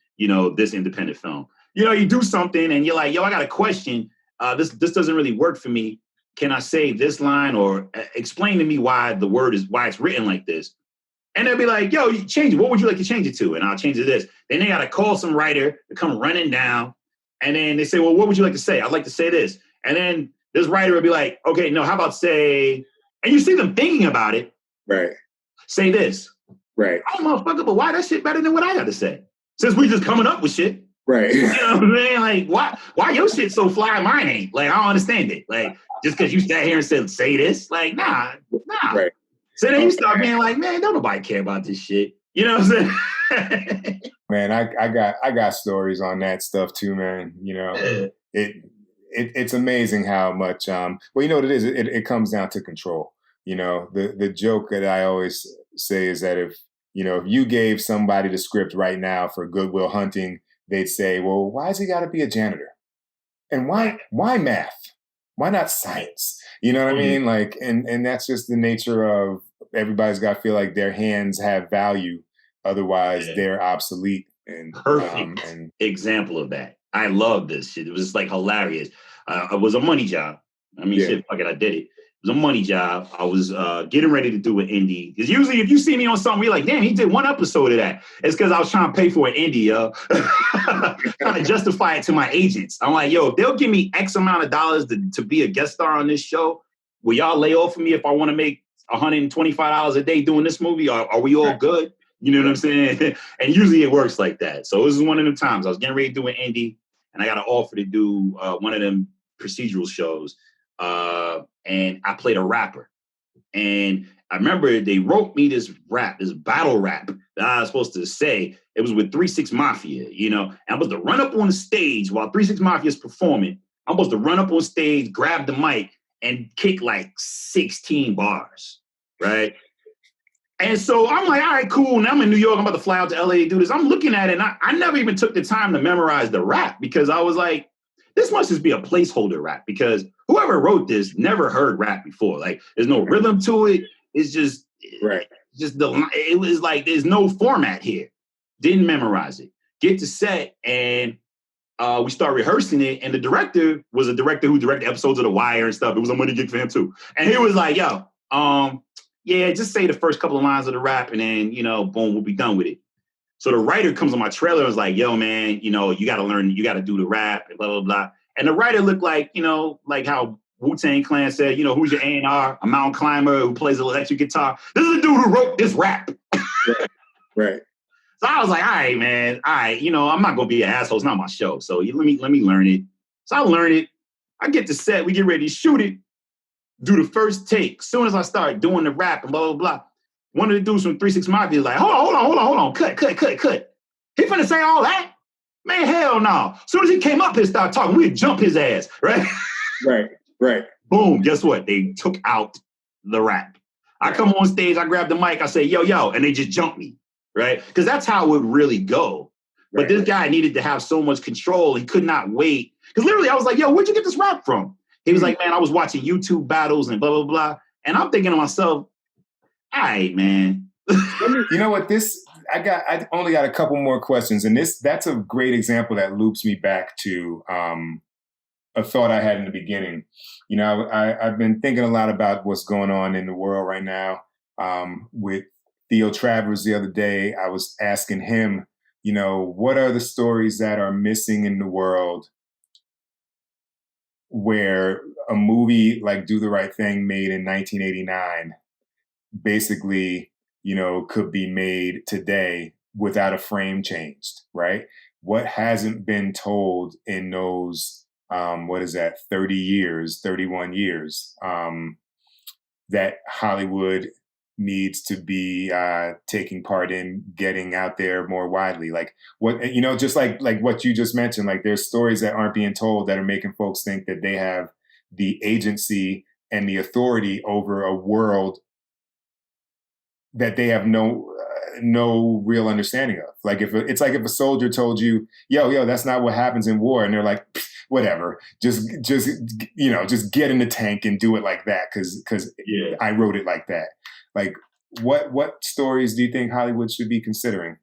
S1: this independent film. You do something and you're like, yo, I got a question. This doesn't really work for me. Can I say this line, or explain to me why it's written like this? And they'll be like, yo, you change it. What would you like to change it to? And I'll change it to this. Then they got to call some writer to come running down. And then they say, well, what would you like to say? I'd like to say this. And then this writer will be like, okay, no, how about say, and you see them thinking about it.
S3: Right.
S1: Say this.
S3: Right.
S1: Oh, motherfucker, but why that shit better than what I got to say? Since we just coming up with shit.
S3: Right.
S1: You know what I'm saying? Like, why your shit so fly, mine ain't? Like, I don't understand it. Like, just because you sat here and said, say this, like, nah.
S3: Right.
S1: So then you start being like, man, don't nobody care about this shit. You know what I'm saying?
S3: Man, I got stories on that stuff too, man. You know, it's amazing how much well, you know what it is? It comes down to control. You know, the joke that I always say is that if you gave somebody the script right now for Good Will Hunting, they'd say, well, why has he got to be a janitor? And why math? Why not science? You know what I mean? Like, and that's just the nature of everybody's got to feel like their hands have value. Otherwise, they're obsolete. And
S1: perfect example of that. I love this shit. It was just like hilarious. It was a money job. I mean, shit, fuck it, I did it. It was a money job. I was getting ready to do an indie. Because usually if you see me on something, you're like, damn, he did one episode of that. It's because I was trying to pay for an indie, yo. Trying to justify it to my agents. I'm like, yo, if they'll give me X amount of dollars to be a guest star on this show, will y'all lay off of me if I want to make $125 a day doing this movie? Are we all good? You know what I'm saying? And usually it works like that. So this is one of the times I was getting ready to do an indie, and I got an offer to do one of them procedural shows. And I played a rapper. And I remember they wrote me this battle rap that I was supposed to say. It was with 3 6 Mafia, and I'm supposed to run up on the stage while 3 6 Mafia is performing. I'm supposed to run up on stage, grab the mic, and kick like 16 bars, right? And so I'm like, all right, cool. Now I'm in New York. I'm about to fly out to LA to do this. I'm looking at it, and I never even took the time to memorize the rap because I was like, this must just be a placeholder rap because whoever wrote this never heard rap before. Like, there's no rhythm to it. It's just, it was like, there's no format here. Didn't memorize it. Get to set, and we start rehearsing it, and the director was a director who directed episodes of The Wire and stuff. It was a money gig for him too. And he was like, yo, yeah, just say the first couple of lines of the rap, and then, boom, we'll be done with it. So the writer comes on my trailer and was like, yo, man, you got to learn, you got to do the rap, and blah, blah, blah. And the writer looked like, like how Wu-Tang Clan said, who's your A&R, a mountain climber who plays the electric guitar. This is the dude who wrote this rap.
S3: Right.
S1: So I was like, all right, man, all right, I'm not going to be an asshole. It's not my show. So let me learn it. So I learn it. I get to set. We get ready to shoot it. Do the first take. As soon as I start doing the rap and blah, blah, blah, one of the dudes from 3 6 Mafia is like, hold on. Cut. He finna say all that? Man, hell no. As soon as he came up here and started talking, we'd jump his ass, right?
S3: Right.
S1: Boom, guess what? They took out the rap. I come on stage, I grab the mic, I say, yo, and they just jump me, right? Because that's how it would really go. But this guy needed to have so much control, he could not wait. Because literally, I was like, yo, where'd you get this rap from? He was like, man, I was watching YouTube battles and blah, blah, blah. And I'm thinking to myself, all right, man.
S3: You know what? I only got a couple more questions. And that's a great example that loops me back to a thought I had in the beginning. I've been thinking a lot about what's going on in the world right now. With Theo Travers the other day, I was asking him, what are the stories that are missing in the world where a movie like Do the Right Thing made in 1989 basically, could be made today without a frame changed, right? What hasn't been told in those, 30 years, 31 years, that Hollywood needs to be taking part in getting out there more widely. Like what, just like what you just mentioned, like there's stories that aren't being told that are making folks think that they have the agency and the authority over a world that they have no real understanding of. Like if a soldier told you, yo, that's not what happens in war. And they're like, whatever, just get in the tank and do it like that. Cause I wrote it like that. Like what stories do you think Hollywood should be considering?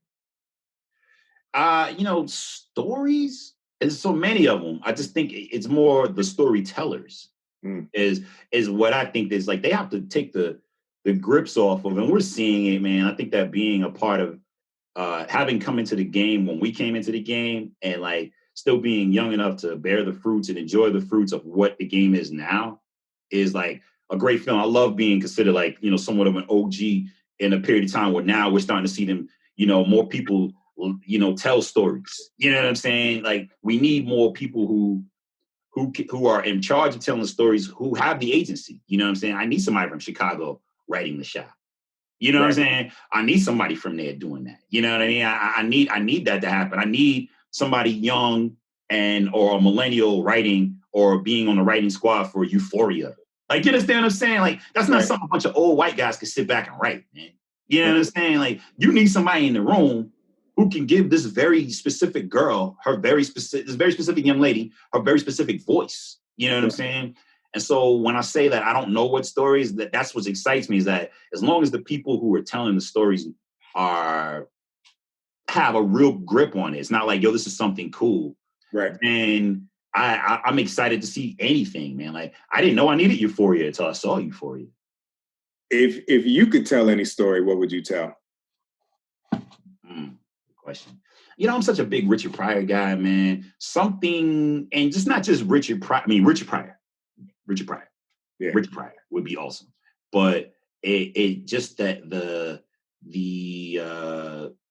S1: Stories, there's so many of them. I just think it's more the storytellers is what I think is like, they have to take the grips off of, and we're seeing it, man. I think that being a part of having come into the game when we came into the game and like still being young enough to bear the fruits and enjoy the fruits of what the game is now is like a great film. I love being considered like, somewhat of an OG in a period of time where now we're starting to see them, more people tell stories. You know what I'm saying? Like, we need more people who are in charge of telling stories, who have the agency. You know what I'm saying? I need somebody from Chicago writing the shop. You know what I'm saying? I need somebody from there doing that. You know what I mean? I need that to happen. I need somebody young or a millennial writing or being on the writing squad for Euphoria. Like, you understand what I'm saying? Like, that's not something a bunch of old white guys can sit back and write, man. You know what I'm saying? Like, you need somebody in the room who can give this very specific girl, this very specific young lady, her very specific voice. You know what I'm saying? And so when I say that I don't know what stories, that's what excites me, is that as long as the people who are telling the stories have a real grip on it, it's not like, yo, this is something cool.
S3: Right.
S1: And I'm excited to see anything, man. Like, I didn't know I needed Euphoria until I saw Euphoria.
S3: If you could tell any story, what would you tell?
S1: Good question. I'm such a big Richard Pryor guy, man. Something, and just not just Richard Pryor. I mean, Richard Pryor. Yeah. Richard Pryor would be awesome. But it just that the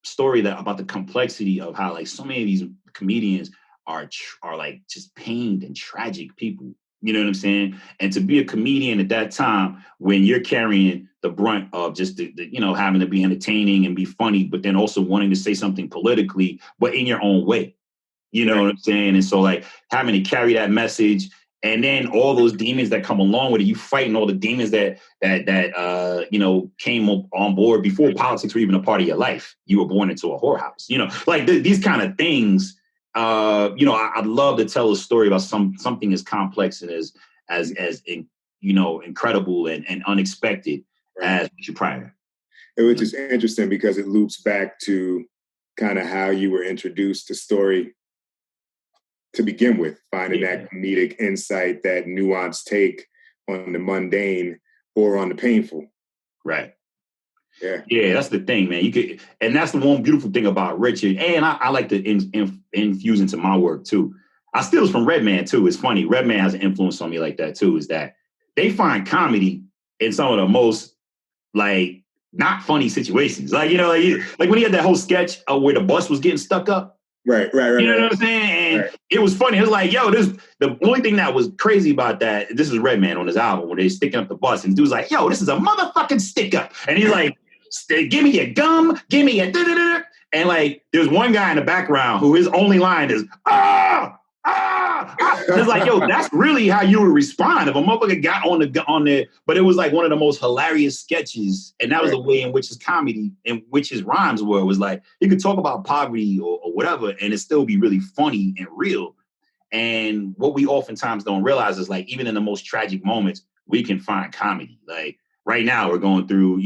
S1: story about the complexity of how, like, so many of these comedians are like just pained and tragic people. You know what I'm saying? And to be a comedian at that time, when you're carrying the brunt of just the having to be entertaining and be funny, but then also wanting to say something politically, but in your own way. You know what I'm saying? And so, like, having to carry that message, and then all those demons that come along with it, you fighting all the demons that came on board before politics were even a part of your life. You were born into a whorehouse. Like these kind of things. I'd love to tell a story about something as complex and as incredible and unexpected as Richard Pryor.
S3: It was just interesting because it loops back to kind of how you were introduced to story to begin with, finding that comedic insight, that nuanced take on the mundane or on the painful.
S1: Right.
S3: Yeah.
S1: Yeah, that's the thing, man. And that's the one beautiful thing about Richard. And I like to infuse into my work too. I steal this from Redman too. It's funny. Redman has an influence on me like that too, is that they find comedy in some of the most, like, not funny situations. Like, like when he had that whole sketch where the bus was getting stuck up.
S3: Right.
S1: You know what I'm saying? And it was funny. It was like, yo, the only thing that was crazy about that, this is Redman on his album, where they're sticking up the bus, and dude's like, yo, this is a motherfucking stick up. And he's like, give me your gum, give me your da-da-da. And, like, there's one guy in the background who his only line is, ah. It's like, yo, that's really how you would respond if a motherfucker got on there. But it was like one of the most hilarious sketches. And that was the way in which his comedy, in which his rhymes were. It was like, he could talk about poverty or whatever, and it still be really funny and real. And what we oftentimes don't realize is, like, even in the most tragic moments, we can find comedy. Like, right now we're going through,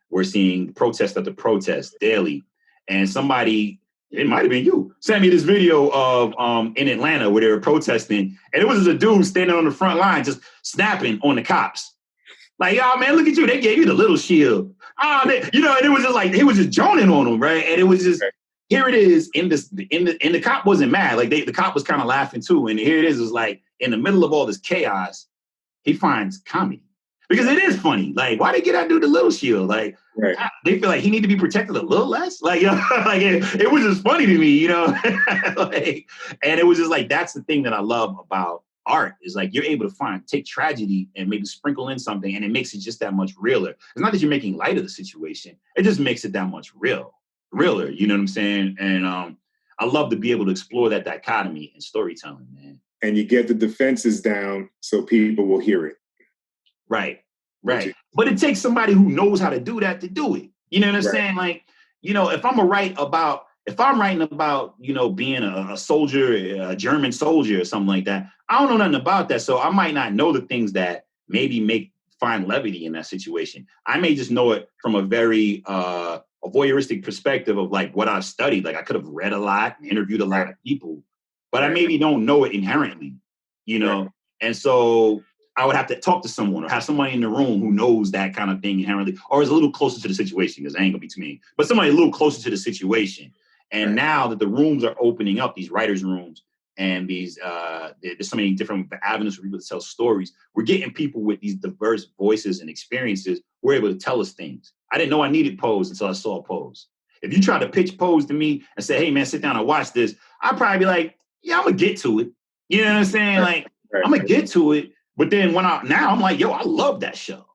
S1: we're seeing protest after protest daily. And somebody, it might have been you, sent me this video of in Atlanta where they were protesting, and it was just a dude standing on the front line just snapping on the cops. Like, oh man, look at you, they gave you the little shield. And it was just like, he was just joning on them, right? And it was just, here it is, and the cop wasn't mad. Like, the cop was kind of laughing too. And here it is like, in the middle of all this chaos, he finds comedy. Because it is funny. Like, why they get that dude the little shield? Like, they feel like he need to be protected a little less. Like, like it was just funny to me, like, and it was just like, that's the thing that I love about art, is like, you're able to take tragedy and maybe sprinkle in something, and it makes it just that much realer. It's not that you're making light of the situation. It just makes it that much realer. You know what I'm saying? And I love to be able to explore that dichotomy in storytelling, man.
S3: And you get the defenses down so people will hear it.
S1: Right. But it takes somebody who knows how to do that to do it. You know what I'm saying? Like, if I'm writing about, being a soldier, a German soldier or something like that, I don't know nothing about that. So I might not know the things that maybe find levity in that situation. I may just know it from a very a voyeuristic perspective of, like, what I've studied. Like, I could have read a lot, interviewed a lot of people, but I maybe don't know it inherently, And so I would have to talk to someone or have somebody in the room who knows that kind of thing inherently, or is a little closer to the situation, because I ain't gonna be too mean, but somebody a little closer to the situation. And now that the rooms are opening up, these writers' rooms, and these there's so many different avenues for people to tell stories, we're getting people with these diverse voices and experiences. We're able to tell us things. I didn't know I needed Pose until I saw Pose. If you try to pitch pose to me and say, hey man, sit down and watch this, I'd probably be like, yeah, I'm gonna get to it. You know what I'm saying? Like, I'm gonna get to it. But then now I'm like, yo, I love that show.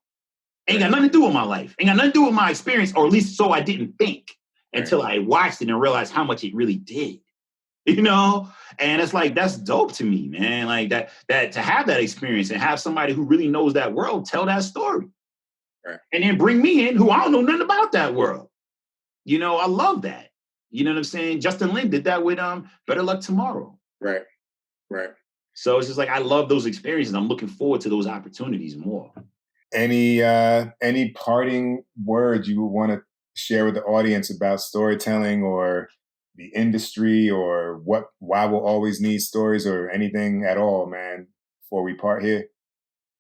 S1: Ain't got nothing to do with my life. Ain't got nothing to do with my experience, or at least so I didn't think until I watched it and realized how much it really did. You know? And it's like, that's dope to me, man. Like that to have that experience and have somebody who really knows that world tell that story. Right. And then bring me in who I don't know nothing about that world. You know, I love that. You know what I'm saying? Justin Lin did that with Better Luck Tomorrow.
S3: Right.
S1: So it's just like, I love those experiences. I'm looking forward to those opportunities more.
S3: Any parting words you would want to share with the audience about storytelling or the industry, or why we'll always need stories, or anything at all, man, before we part here?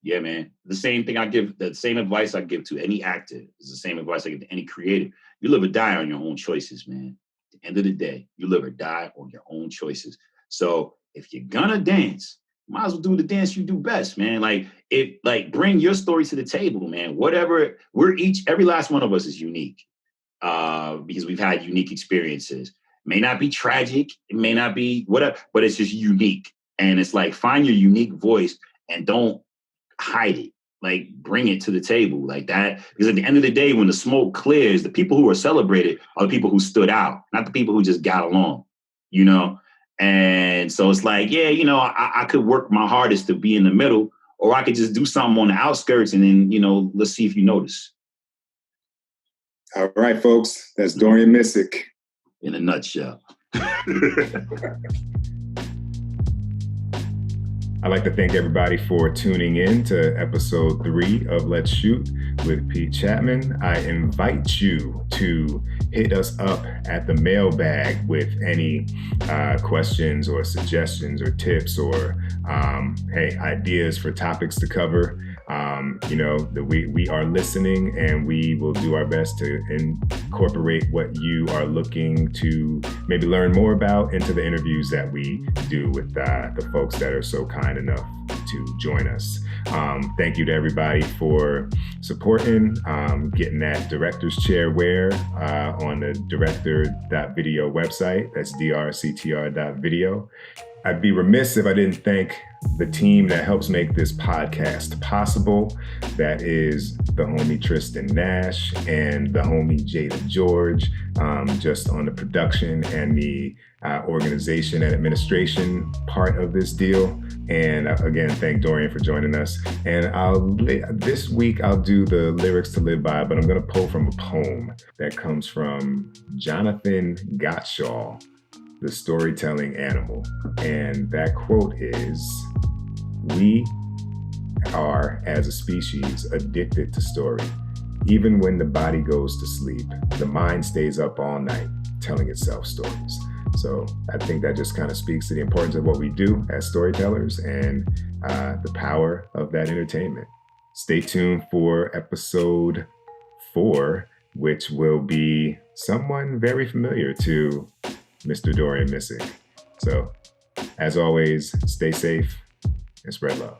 S1: Yeah, man. The same advice I give to any actor is the same advice I give to any creative. You live or die on your own choices, man. At the end of the day, you live or die on your own choices. So if you're gonna dance, you might as well do the dance you do best, man. Bring your story to the table, man. Whatever, every last one of us is unique because we've had unique experiences. It may not be tragic, it may not be whatever, but it's just unique. And it's like, find your unique voice and don't hide it. Like, bring it to the table like that. Because at the end of the day, when the smoke clears, the people who are celebrated are the people who stood out, not the people who just got along, you know? And so it's like, yeah, you know, I could work my hardest to be in the middle, or I could just do something on the outskirts and then, you know, let's see if you notice.
S3: All right, folks. That's Dorian Missick.
S1: In a nutshell.
S3: I'd like to thank everybody for tuning in to episode 3 of Let's Shoot with Pete Chatmon. I invite you to hit us up at the mailbag with any questions or suggestions or tips or, ideas for topics to cover. We are listening, and we will do our best to incorporate what you are looking to maybe learn more about into the interviews that we do with the folks that are so kind enough to join us. Thank you to everybody for supporting, getting that director's chair wear on the director.video website. That's drctr.video. I'd be remiss if I didn't thank the team that helps make this podcast possible. That is the homie Tristan Nash and the homie Jada George, just on the production and the organization and administration part of this deal. And again, thank Dorian for joining us. And this week I'll do the lyrics to live by, but I'm going to pull from a poem that comes from Jonathan Gottschall, the storytelling animal. And that quote is, "We are, as a species, addicted to story. Even when the body goes to sleep, the mind stays up all night telling itself stories." So I think that just kind of speaks to the importance of what we do as storytellers and the power of that entertainment. Stay tuned for episode 4, which will be someone very familiar to Mr. Dorian Missick. So, as always, stay safe and spread love.